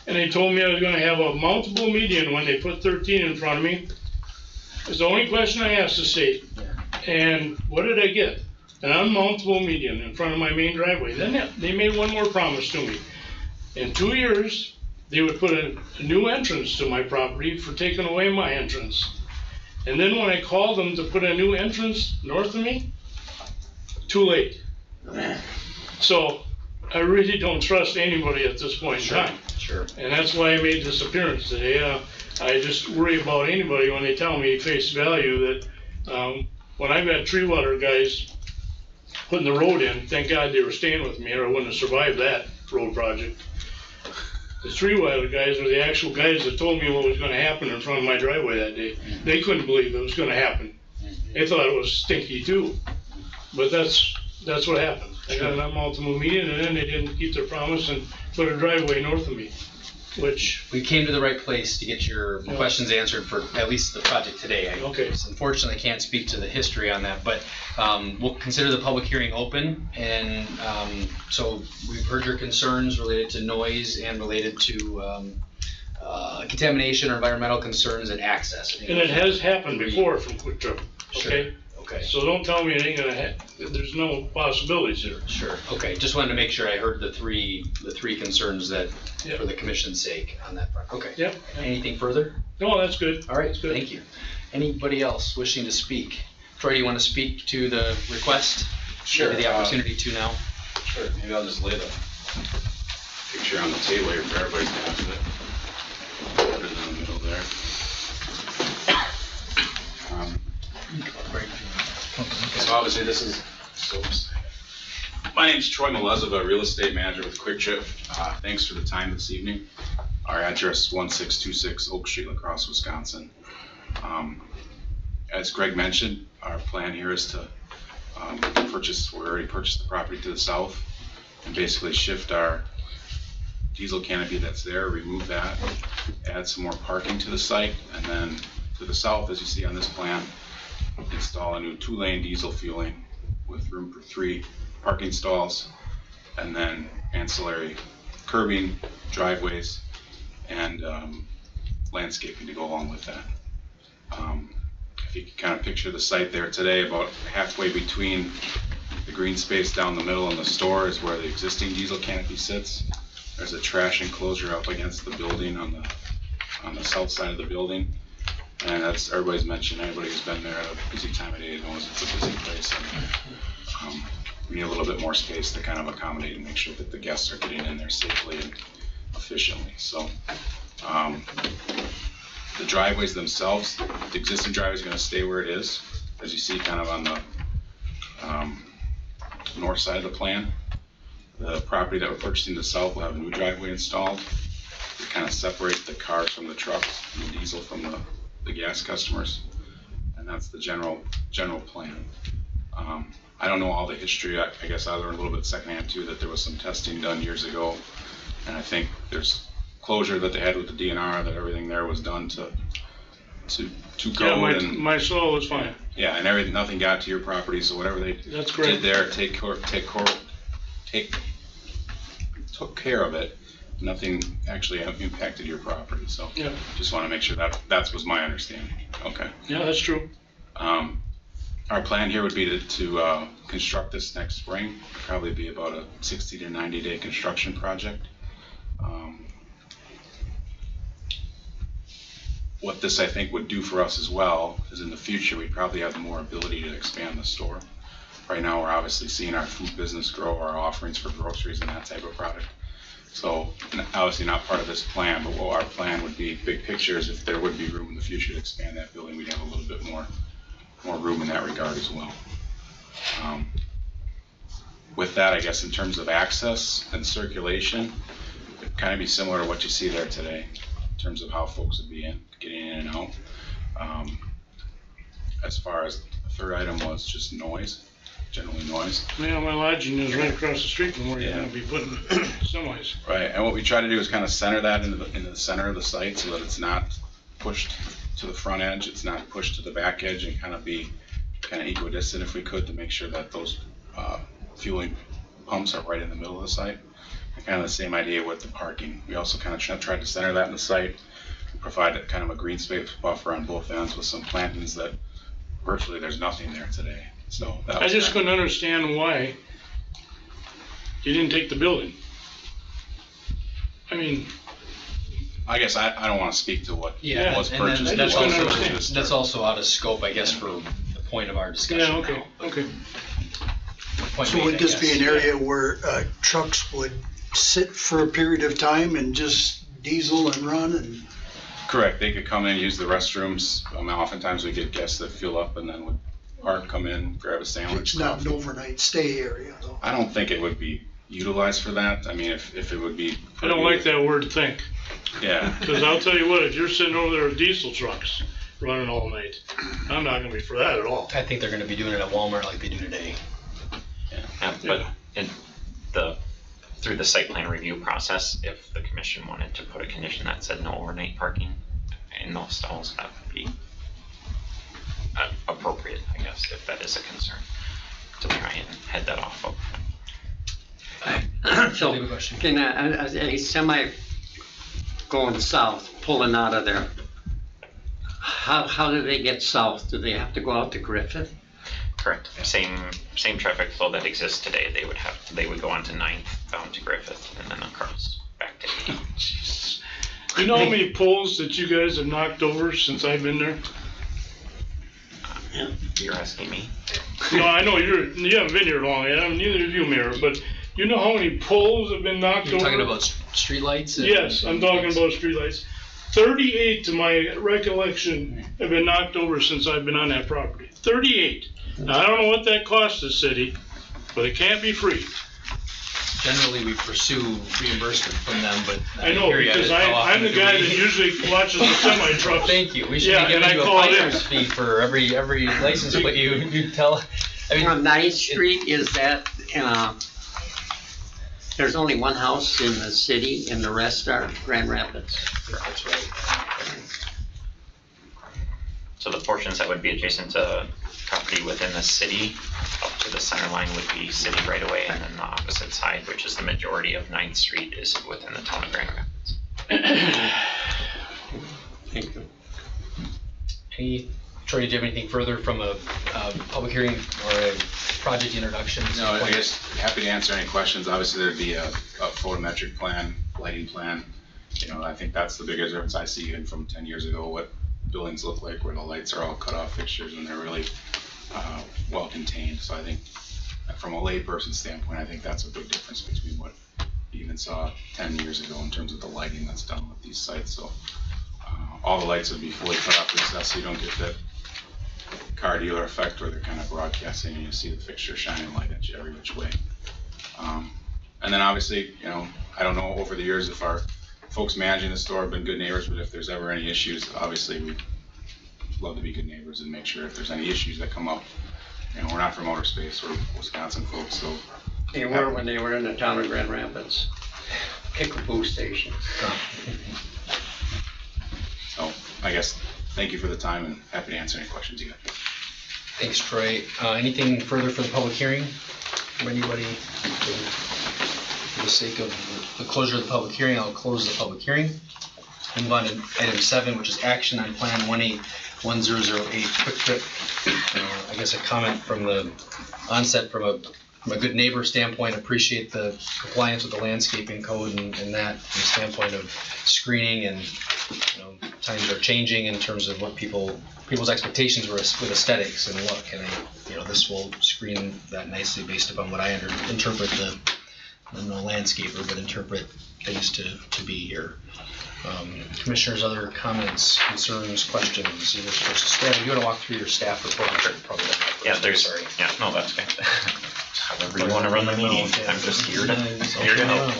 and they told me I was gonna have a mountable median when they put 13 in front of me. It's the only question I asked the state. And what did I get? An unmountable median in front of my main driveway. Then they made one more promise to me. In 2 years, they would put a new entrance to my property for taking away my entrance. And then when I called them to put a new entrance north of me, too late. So I really don't trust anybody at this point in time. Sure. And that's why I made this appearance today. I just worry about anybody when they tell me face value that, when I've got tree water guys putting the road in, thank God they were staying with me or I wouldn't have survived that road project. The tree water guys were the actual guys that told me what was gonna happen in front of my driveway that day. They couldn't believe it was gonna happen. They thought it was stinky too. But that's what happened. I got an unmountable median and then they didn't keep their promise and put a driveway north of me, which, We came to the right place to get your Yeah. questions answered for at least the project today. I Okay. unfortunately can't speak to the history on that, but we'll consider the public hearing open. And so we've heard your concerns related to noise and related to contamination or environmental concerns and access. and it has happened before from Quick Trip, okay? Okay. So don't tell me it ain't gonna there's no possibilities there. Sure, okay, just wanted to make sure I heard the three concerns that, Yep. for the commission's sake on that part. Okay. Yep. Anything further? No, that's good. All right, That's good. thank you. Anybody else wishing to speak? Troy, do you want to speak to the request? Sure, Give you the opportunity to now. Sure, maybe I'll just lay the picture on the table here for everybody to have it. Put it in the middle there. So obviously this is, my name's Troy Malezova, real estate manager with Quick Trip. Thanks for the time this evening. Our address 1626 Oak Street, La Crosse, Wisconsin. As Greg mentioned, our plan here is to we already purchased the property to the south and basically shift our diesel canopy that's there, remove that, add some more parking to the site, and then to the south, as you see on this plan, install a new 2-lane diesel fueling with room for 3 parking stalls, and then ancillary curbing, driveways, and landscaping to go along with that. If you can kind of picture the site there today, about halfway between the green space down the middle and the store is where the existing diesel canopy sits. There's a trash enclosure up against the building on the south side of the building. And that's, everybody's mentioned, anybody who's been there at a busy time of day knows it's a busy place. And, we need a little bit more space to kind of accommodate and make sure that the guests are getting in there safely and efficiently. So, the driveways themselves, the existing driveway is going to stay where it is, as you see kind of on the north side of the plan. The property that we're purchasing to the south will have a new driveway installed to kind of separate the cars from the trucks and the diesel from the gas customers. And that's the general plan. I don't know all the history. I guess I learned a little bit secondhand too that there was some testing done years ago. And I think there's closure that they had with the DNR that everything there was done to go. Yeah, my soil is fine. Yeah, and everything, nothing got to your property, so whatever they That's great. did there, took care of it. Nothing actually impacted your property, so Yeah. just want to make sure that was my understanding. Okay. Yeah, that's true. Our plan here would be to construct this next spring. Probably be about a 60 to 90 day construction project. What this I think would do for us as well is in the future we'd probably have more ability to expand the store. Right now we're obviously seeing our food business grow, our offerings for groceries and that type of product. So obviously not part of this plan, but what our plan would be, big picture, is if there would be room in the future to expand that building, we'd have a little bit more room in that regard as well. With that, I guess in terms of access and circulation, it'd kind of be similar to what you see there today in terms of how folks would be getting in and out. As far as the third item was just noise. generally noise. Yeah, my lodging is right across the street from where you're gonna be putting semis. Right, and what we try to do is kind of center that into the center of the site so that it's not pushed to the front edge, it's not pushed to the back edge, and kind of be kind of equidistant if we could, to make sure that those fueling pumps are right in the middle of the site. And kind of the same idea with the parking. We also kind of tried to center that in the site, provide kind of a green space buffer on both ends with some plantings that virtually there's nothing there today. So that I was just kind couldn't understand why you didn't take the building. I mean, I guess I don't want to speak to what Yeah, was and purchased. then just couldn't understand. that's also out of scope, I guess, for the point of our discussion yeah, okay, now. okay. Point So made, would I this be guess. an area where trucks would sit for a period of time and just diesel and run and? Correct, they could come in, use the restrooms. Oftentimes we get guests that fill up and then would park, come in, grab a sandwich. It's not an coffee. overnight stay area though. I don't think it would be utilized for that. I mean, if it would be. I don't like that word think, Yeah, because I'll tell you what, if you're sitting over there with diesel trucks running all night, I'm not gonna be for that at all. I think they're gonna be doing it at Walmart like they do today. But through the site plan review process, if the commission wanted to put a condition that said no overnight parking in those stalls, that would be appropriate, I guess, if that is a concern, to try and head that off of. So, Leave a question. can a semi going south, pulling out of there, how do they get south? Do they have to go out to Griffith? Correct. Same traffic flow that exists today. They would go on to 9th, down to Griffith, and then across back to 8th. You know how many poles that you guys have knocked over since I've been there? You're asking me? No, I know you haven't been here long, and neither of you, Mayor, but you know how many poles have been knocked You're over? talking about streetlights? and- Yes, I'm talking about streetlights. 38, to my recollection, have been knocked over since I've been on that property. 38. Now, I don't know what that costs the city, but it can't be free. Generally, we pursue reimbursement from them, but. I know, hear you. because How often I'm the do guy we- that usually watches the semi trucks. Thank you. We should Yeah, be and giving I you a call it in. finder's fee for every license plate you tell. I mean, On 9th Street, is that, there's only one house in the city and the rest are Grand Rapids? that's right. So the portions that would be adjacent to property within the city, up to the center line would be city right away, and then the opposite side, which is the majority of 9th Street, is within the town of Grand Rapids. Thank you. Troy, did you have anything further from a public hearing or a project introduction? No, I guess happy to answer any questions. Obviously, there'd be a photometric plan, lighting plan. You know, I think that's the biggest difference I see even from 10 years ago, what buildings look like where the lights are all cut off fixtures and they're really well contained. So I think from a layperson standpoint, I think that's a big difference between what you even saw 10 years ago in terms of the lighting that's done with these sites. So all the lights would be fully cut off recessed, so you don't get that car dealer effect where they're kind of broadcasting and you see the fixture shining light at you every which way. And then obviously, you know, I don't know over the years if our folks managing the store have been good neighbors, but if there's ever any issues, obviously we'd love to be good neighbors and make sure if there's any issues that come up. You know, we're not from outer space, we're Wisconsin folks, so. They were when they were in the town of Grand Rapids. Kickapoo station. So I guess, thank you for the time and happy to answer any questions you have. Thanks, Troy. Anything further for the public hearing from anybody? For the sake of the closure of the public hearing, I'll close the public hearing. Move on to item 7, which is action on Plan 181008 Quick Trip. I guess a comment from the onset from a good neighbor standpoint, appreciate the compliance with the landscaping code and that from the standpoint of screening and, you know, times are changing in terms of what people's expectations were with aesthetics and look, and this will screen that nicely based upon what I interpret I'm no landscaper, but interpret things to be here. Commissioners, other comments, concerns, questions? Either Stan, you want to walk through your staff report? Probably Yeah, no, that's okay. However you want to run the meeting, I'm just here to help.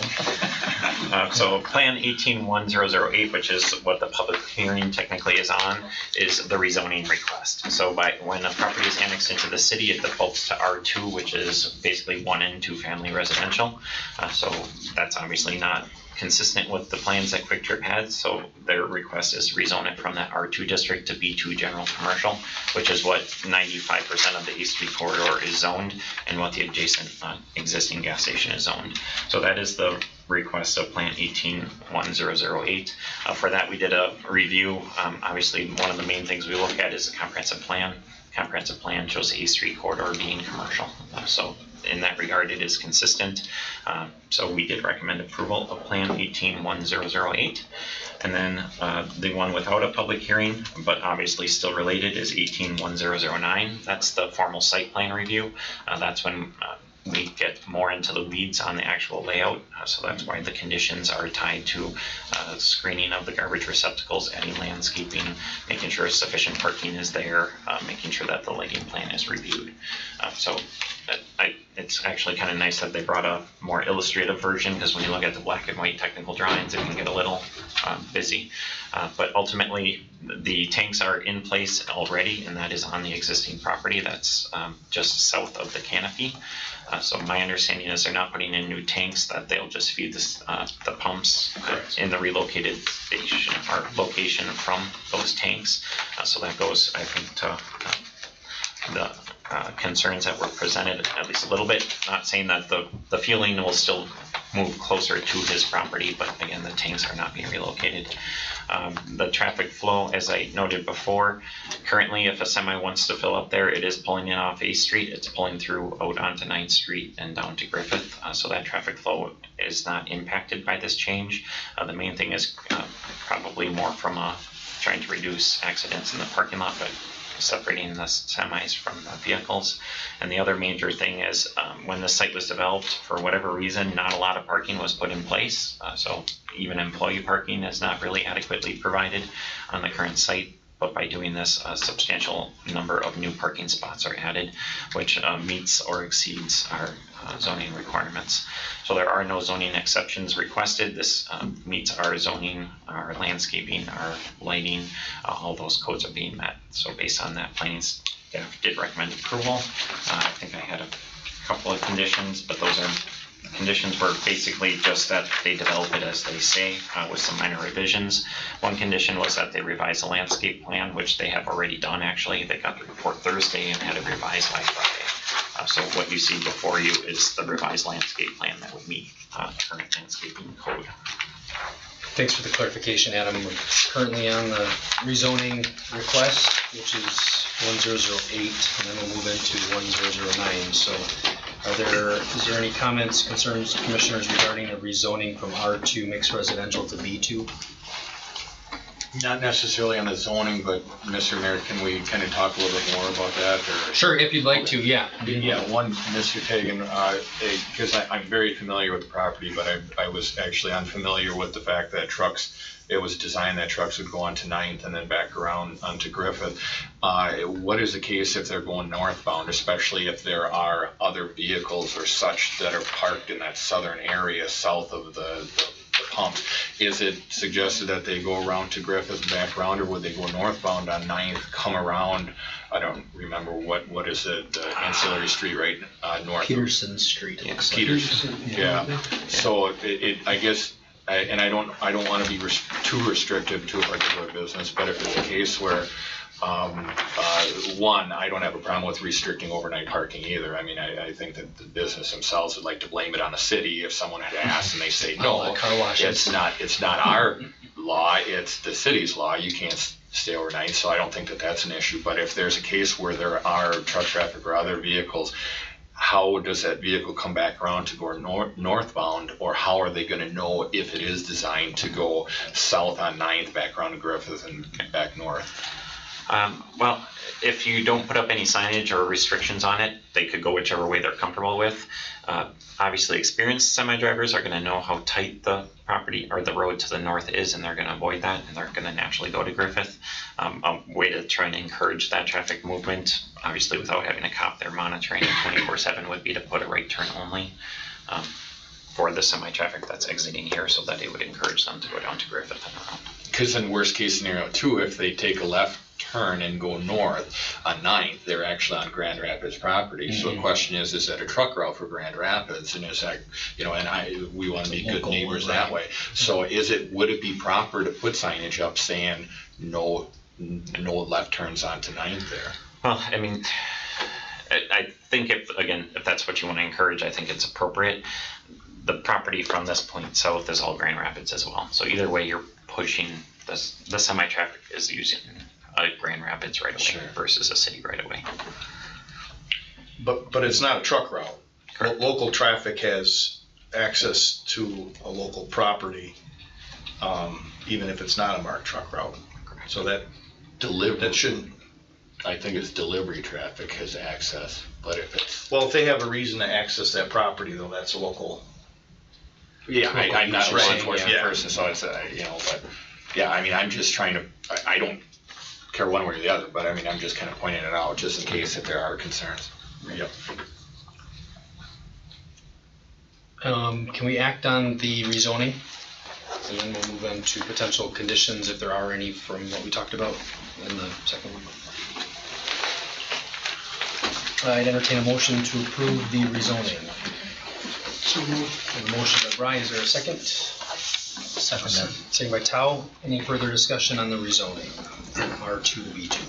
So Plan 18-1008, which is what the public hearing technically is on, is the rezoning request. So when a property is annexed into the city, it defaults to R2, which is basically 1 and 2 family residential. So that's obviously not consistent with the plans that Quick Trip had, so their request is to rezone it from that R2 district to B2 general commercial, which is what 95% of the East Street corridor is zoned and what the adjacent existing gas station is zoned. So that is the request of Plan 18-1008. For that, we did a review. Obviously, one of the main things we look at is the comprehensive plan. Comprehensive plan shows the East Street corridor being commercial. So in that regard, it is consistent. So we did recommend approval of Plan 18-1008. And then the one without a public hearing, but obviously still related, is 18-1009. That's the formal site plan review. That's when we get more into the weeds on the actual layout. So that's why the conditions are tied to screening of the garbage receptacles, adding landscaping, making sure sufficient parking is there, making sure that the lighting plan is reviewed. It's actually kind of nice that they brought a more illustrative version, because when you look at the black and white technical drawings, it can get a little busy. But ultimately, the tanks are in place already, and that is on the existing property. That's just south of the canopy. So my understanding is they're not putting in new tanks, that they'll just feed the pumps in the relocated station or location from those tanks. So that goes, I think, to the concerns that were presented at least a little bit. Not saying that the fueling will still move closer to his property, but again, the tanks are not being relocated. The traffic flow, as I noted before, currently if a semi wants to fill up there, it is pulling in off A Street. It's pulling through out onto 9th Street and down to Griffith. So that traffic flow is not impacted by this change. The main thing is probably more from trying to reduce accidents in the parking lot, but separating the semis from the vehicles. And the other major thing is when the site was developed, for whatever reason, not a lot of parking was put in place. So even employee parking is not really adequately provided on the current site. But by doing this, a substantial number of new parking spots are added, which meets or exceeds our zoning requirements. So there are no zoning exceptions requested. This meets our zoning, our landscaping, our lighting, all those codes are being met. So based on that, planning staff did recommend approval. I think I had a couple of conditions, but those conditions were basically just that they develop it as they say, with some minor revisions. One condition was that they revise the landscape plan, which they have already done actually. They got the report Thursday and had it revised by Friday. So what you see before you is the revised landscape plan that would meet current landscaping code. Thanks for the clarification, Adam. We're currently on the rezoning request, which is 1008, and then we'll move into 1009. So is there any comments, concerns, commissioners, regarding a rezoning from R2 mixed residential to B2? Not necessarily on the zoning, but Mr. Mayor, can we kind of talk a little bit more about that? Or? Sure, if you'd like to, yeah. Yeah, Mr. Tagan, because I'm very familiar with the property, but I was actually unfamiliar with the fact that it was designed that trucks would go onto 9th and then back around onto Griffith. What is the case if they're going northbound, especially if there are other vehicles or such that are parked in that southern area south of the pump? Is it suggested that they go around to Griffith and back around, or would they go northbound on 9th, come around? I don't remember what is it, ancillary street right north? Peterson Street. Peterson, yeah. So I guess, and I don't want to be too restrictive to a particular business, but if it's a case where one, I don't have a problem with restricting overnight parking either. I mean, I think that the business themselves would like to blame it on the city if someone had asked and they say, no, it's not our law, it's the city's law. You can't stay overnight, so I don't think that that's an issue. But if there's a case where there are truck traffic or other vehicles, how does that vehicle come back around to go northbound, or how are they going to know if it is designed to go south on 9th, back around to Griffith and back north? Well, if you don't put up any signage or restrictions on it, they could go whichever way they're comfortable with. Obviously, experienced semi-drivers are going to know how tight the property or the road to the north is, and they're going to avoid that, and they're going to naturally go to Griffith. A way to try and encourage that traffic movement, obviously without having a cop there monitoring it 24/7, would be to put a right turn only. for the semi-traffic that's exiting here, so that it would encourage them to go down to Griffith and around. Because in worst case scenario too, if they take a left turn and go north on 9th, they're actually on Grand Rapids property. So the question is that a truck route for Grand Rapids? And is that, and we want to be good neighbors that way. So would it be proper to put signage up saying no left turns onto 9th there? Well, I mean, I think if that's what you want to encourage, I think it's appropriate. The property from this point south is all Grand Rapids as well. So either way, you're pushing the semi-traffic is using a Grand Rapids right away versus a city right away. But it's not a truck route. Local traffic has access to a local property, even if it's not a marked truck route. So that shouldn't. I think it's delivery traffic has access, but if they have a reason to access that property, though, that's a local. Yeah, I'm not a law enforcement person, so it's but yeah, I mean, I'm just trying to. I don't care one way or the other, but I mean, I'm just kind of pointing it out just in case if there are concerns. Yep. Can we act on the rezoning? And then we'll move on to potential conditions if there are any from what we talked about in the second one. I'd entertain a motion to approve the rezoning. So moved. A motion by Brian, is there a second? Second. Second by Tao. Any further discussion on the rezoning? R2 to B2.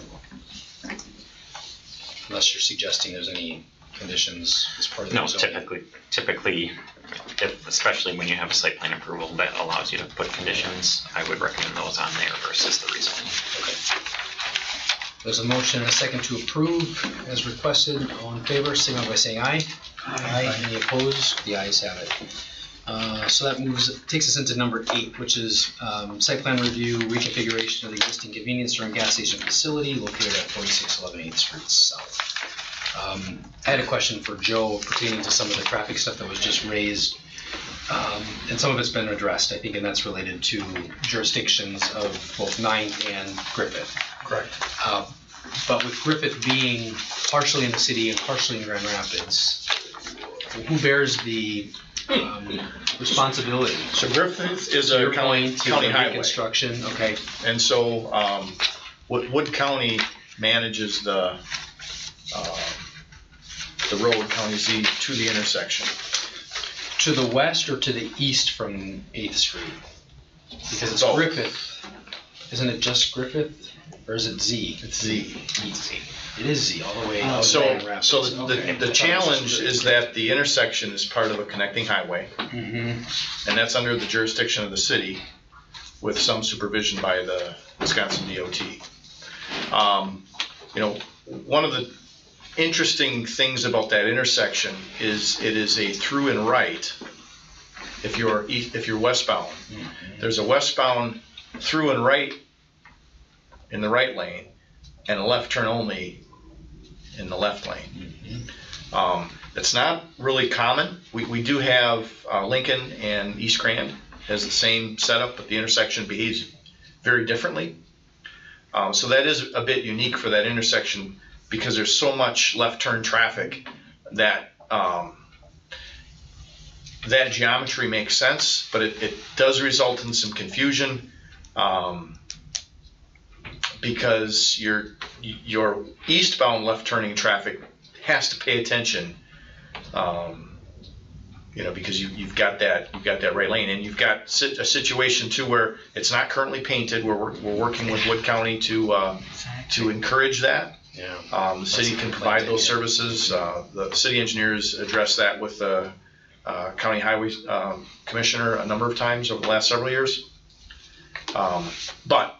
Unless you're suggesting there's any conditions as part of the rezoning. No, typically, especially when you have a site plan approval that allows you to put conditions, I would recommend those on there versus the rezoning. Okay. There's a motion and a second to approve as requested. All in favor, signal by saying aye. Aye. Any opposed? The ayes have it. So that takes us into number 8, which is site plan review, reconfiguration of the existing convenience store and gas station facility located at 4611 8th Street South. I had a question for Joe pertaining to some of the traffic stuff that was just raised. And some of it's been addressed, I think, and that's related to jurisdictions of both 9th and Griffith. Correct. But with Griffith being partially in the city and partially in Grand Rapids, who bears the responsibility? So Griffith is a county highway. Construction, okay. And so Wood County manages the road, County Z, to the intersection. To the west or to the east from 8th Street? Because it's Both. Griffith. Isn't it just Griffith? Or is it Z? It's Z. It is Z, all the way out So Grand Rapids. the challenge is that the intersection is part of a connecting highway. Mm-hmm. And that's under the jurisdiction of the city with some supervision by the Wisconsin DOT. One of the interesting things about that intersection is it is a through and right if you're westbound. Mm-hmm. There's a westbound through and right in the right lane and a left turn only in the left lane. Mm-hmm. It's not really common. We do have Lincoln and East Grand has the same setup, but the intersection behaves very differently. So that is a bit unique for that intersection because there's so much left turn traffic that that geometry makes sense, but it does result in some confusion because your eastbound left turning traffic has to pay attention, because you've got that right lane, and you've got a situation too where it's not currently painted. We're working with Wood County to encourage that. Yeah. The city can provide those services. The city engineers addressed that with the county highway commissioner a number of times over the last several years. But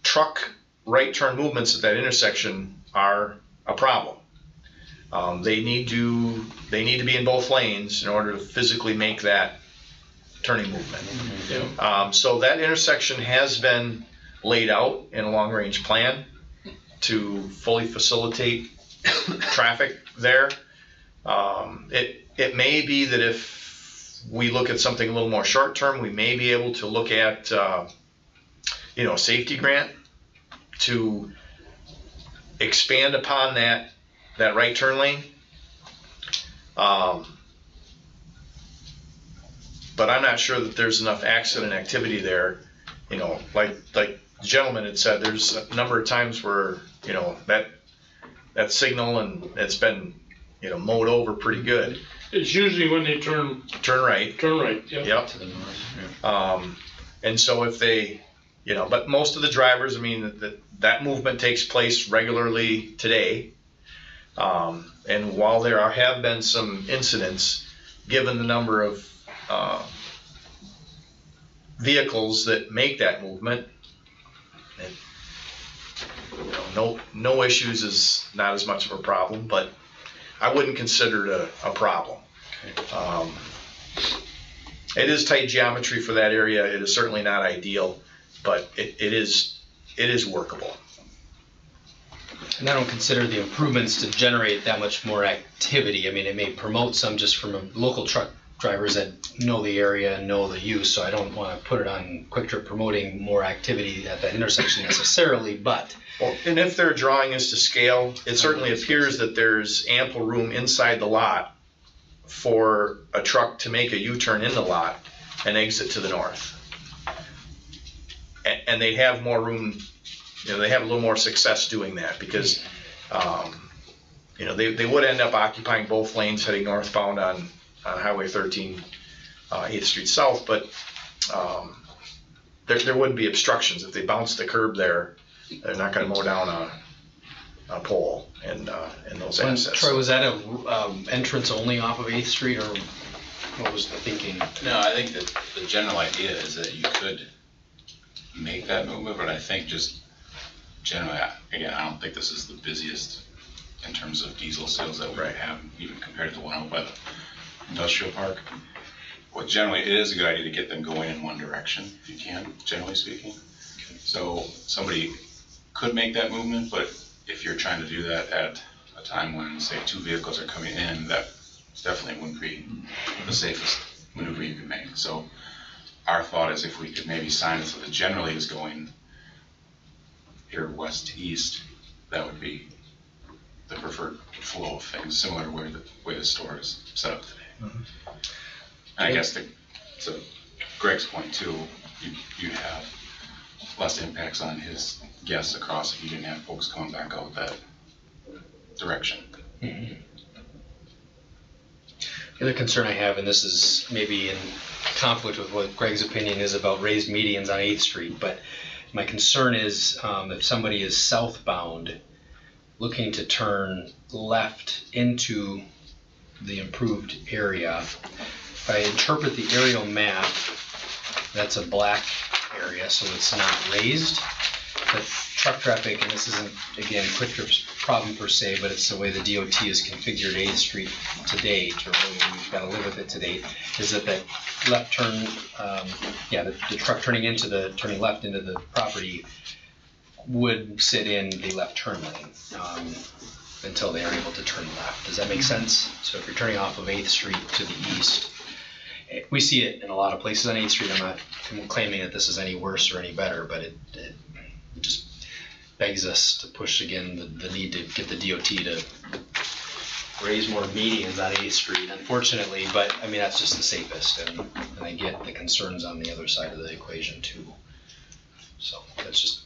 truck right turn movements at that intersection are a problem. They need to be in both lanes in order to physically make that turning movement. Mm-hmm. So that intersection has been laid out in a long range plan to fully facilitate traffic there. It may be that if we look at something a little more short term, we may be able to look at a safety grant to expand upon that right turn lane. but I'm not sure that there's enough accident activity there. You know, like the gentleman had said, there's a number of times where, you know, that signal and it's been, you know, mowed over pretty good. It's usually when they turn right. Yep. Yep. To the north. And so if they, you know, but most of the drivers, I mean, that movement takes place regularly today. And while there have been some incidents, given the number of vehicles that make that movement, and, you know, no issues is not as much of a problem, but I wouldn't consider it a problem. It is tight geometry for that area. It is certainly not ideal, but it is workable. And I don't consider the improvements to generate that much more activity. I mean, it may promote some just from local truck drivers that know the area and know the use, so I don't want to put it on Quick Trip promoting more activity at that intersection necessarily, but. Well, and if they're drawing us to scale, it certainly appears that there's ample room inside the lot for a truck to make a U-turn in the lot and exit to the north. And they have more room, you know, they have a little more success doing that because, you know, they would end up occupying both lanes heading northbound on Highway 13, 8th Street South, but there wouldn't be obstructions. If they bounce the curb there, they're not going to mow down a pole and those assets. Troy, was that a entrance only off of 8th Street, or what was the thinking? No, I think that the general idea is that you could make that movement, but I think just generally, again, I don't think this is the busiest in terms of diesel sales that we have, even compared to the one out by the industrial park. Well, generally, it is a good idea to get them going in one direction, if you can, generally speaking. So somebody could make that movement, but if you're trying to do that at a time when, say, 2 vehicles are coming in, that definitely wouldn't be the safest maneuver you could make. So our thought is if we could maybe sign it so that generally is going here west to east, that would be the preferred flow of things, similar to where the way the store is set up today. Mm-hmm. And I guess to Greg's point too, you'd have less impacts on his guests across if you didn't have folks coming back out that direction. Mm-hmm. The other concern I have, and this is maybe in conflict with what Greg's opinion is about raised medians on 8th Street, but my concern is if somebody is southbound looking to turn left into the improved area, if I interpret the aerial map, that's a black area, so it's not raised. But truck traffic, and this isn't, again, Quick Trip's problem per se, but it's the way the DOT is configured 8th Street to date, or we've got to live with it to date, is that left turn, the truck turning left into the property would sit in the left turn lane until they are able to turn left. Does that make sense? So if you're turning off of 8th Street to the east, we see it in a lot of places on 8th Street. I'm not claiming that this is any worse or any better, but it just begs us to push again the need to get the DOT to raise more medians on 8th Street, unfortunately, but I mean, that's just the safest, and I get the concerns on the other side of the equation too. So that's just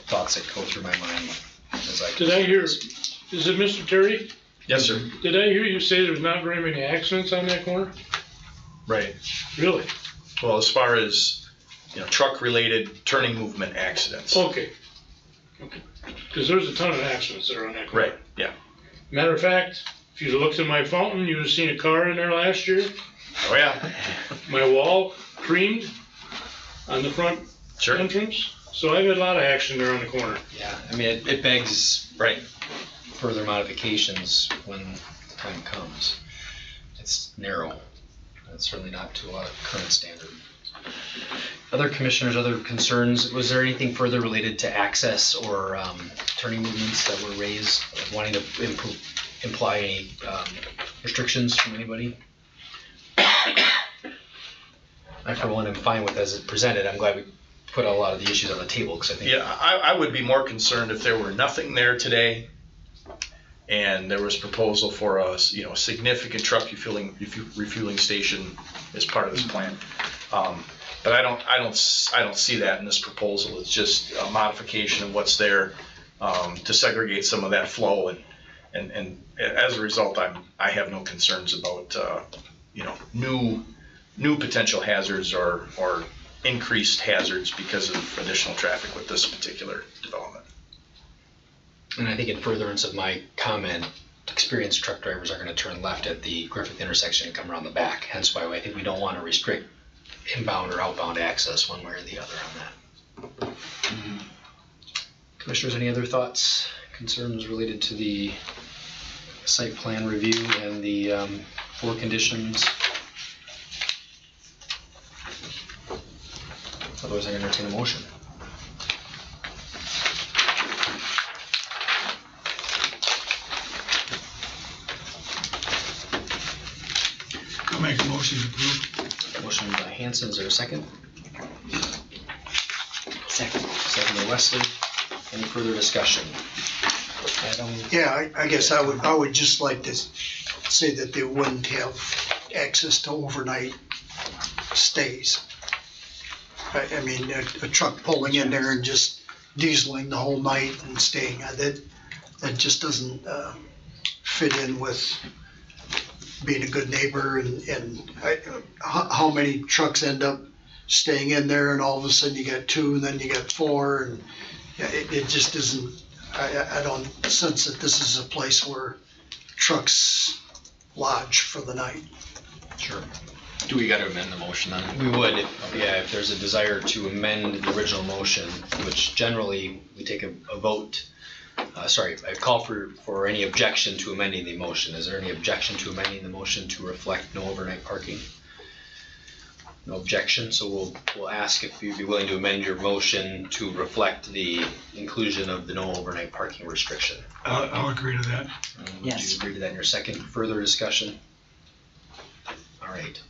thoughts that go through my mind as I. Did I hear, is it Mr. Terry? Yes, sir. Did I hear you say there's not very many accidents on that corner? Right. Really? Well, as far as, you know, truck-related turning movement accidents. Okay. Because there's a ton of accidents that are on that corner. Right, yeah. Matter of fact, if you'd looked at my fountain, you'd have seen a car in there last year. Oh, yeah. My wall creamed on the front entrance. So I've had a lot of action there on the corner. Yeah, I mean, it begs further modifications when the time comes. It's narrow. It's certainly not to a current standard. Other commissioners, other concerns? Was there anything further related to access or turning movements that were raised, wanting to imply any restrictions from anybody? I, for one, am fine with as it presented. I'm glad we put a lot of the issues on the table because I think. Yeah, I would be more concerned if there were nothing there today And there was proposal for a, significant truck refueling station as part of this plan. But I don't see that in this proposal. It's just a modification of what's there, to segregate some of that flow, and as a result, I have no concerns about, new potential hazards or increased hazards because of additional traffic with this particular development. And I think in furtherance of my comment, experienced truck drivers are gonna turn left at the Griffith intersection and come around the back. Hence why I think we don't wanna restrict inbound or outbound access one way or the other on that. Commissioners, any other thoughts, concerns related to the site plan review and the 4 conditions? Otherwise, I entertain a motion. I'll make a motion to approve. Motion by Hanson, is there a second? Second. Second by Wesley. Any further discussion? Adam? Yeah, I guess I would just like to say that they wouldn't have access to overnight stays. I mean, a truck pulling in there and just dieseling the whole night and staying, that just doesn't fit in with being a good neighbor, and how many trucks end up staying in there, and all of a sudden you got 2 and then you got 4, and it just isn't, I don't sense that this is a place where trucks lodge for the night. Sure. Do we gotta amend the motion then? We would, if there's a desire to amend the original motion, which generally we take a vote. I call for any objection to amending the motion. Is there any objection to amending the motion to reflect no overnight parking? No objection, so we'll ask if you'd be willing to amend your motion to reflect the inclusion of the no overnight parking restriction. I'll agree to that. Would you agree to that in your second? Further discussion? All right.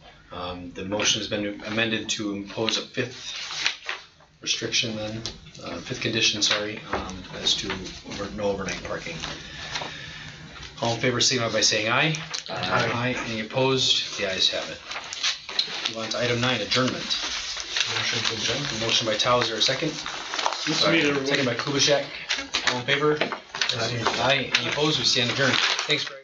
The motion has been amended to impose a 5th restriction then, 5th condition, as to no overnight parking. All in favor, signify by saying aye. Aye. Any opposed? The ayes have it. Move on to item 9, adjournment. Motion to adjourn. Motion by Tao, is there a second? Second by Kubaschak. All in favor? Aye. Any opposed? We stand adjourned. Thanks, Brett.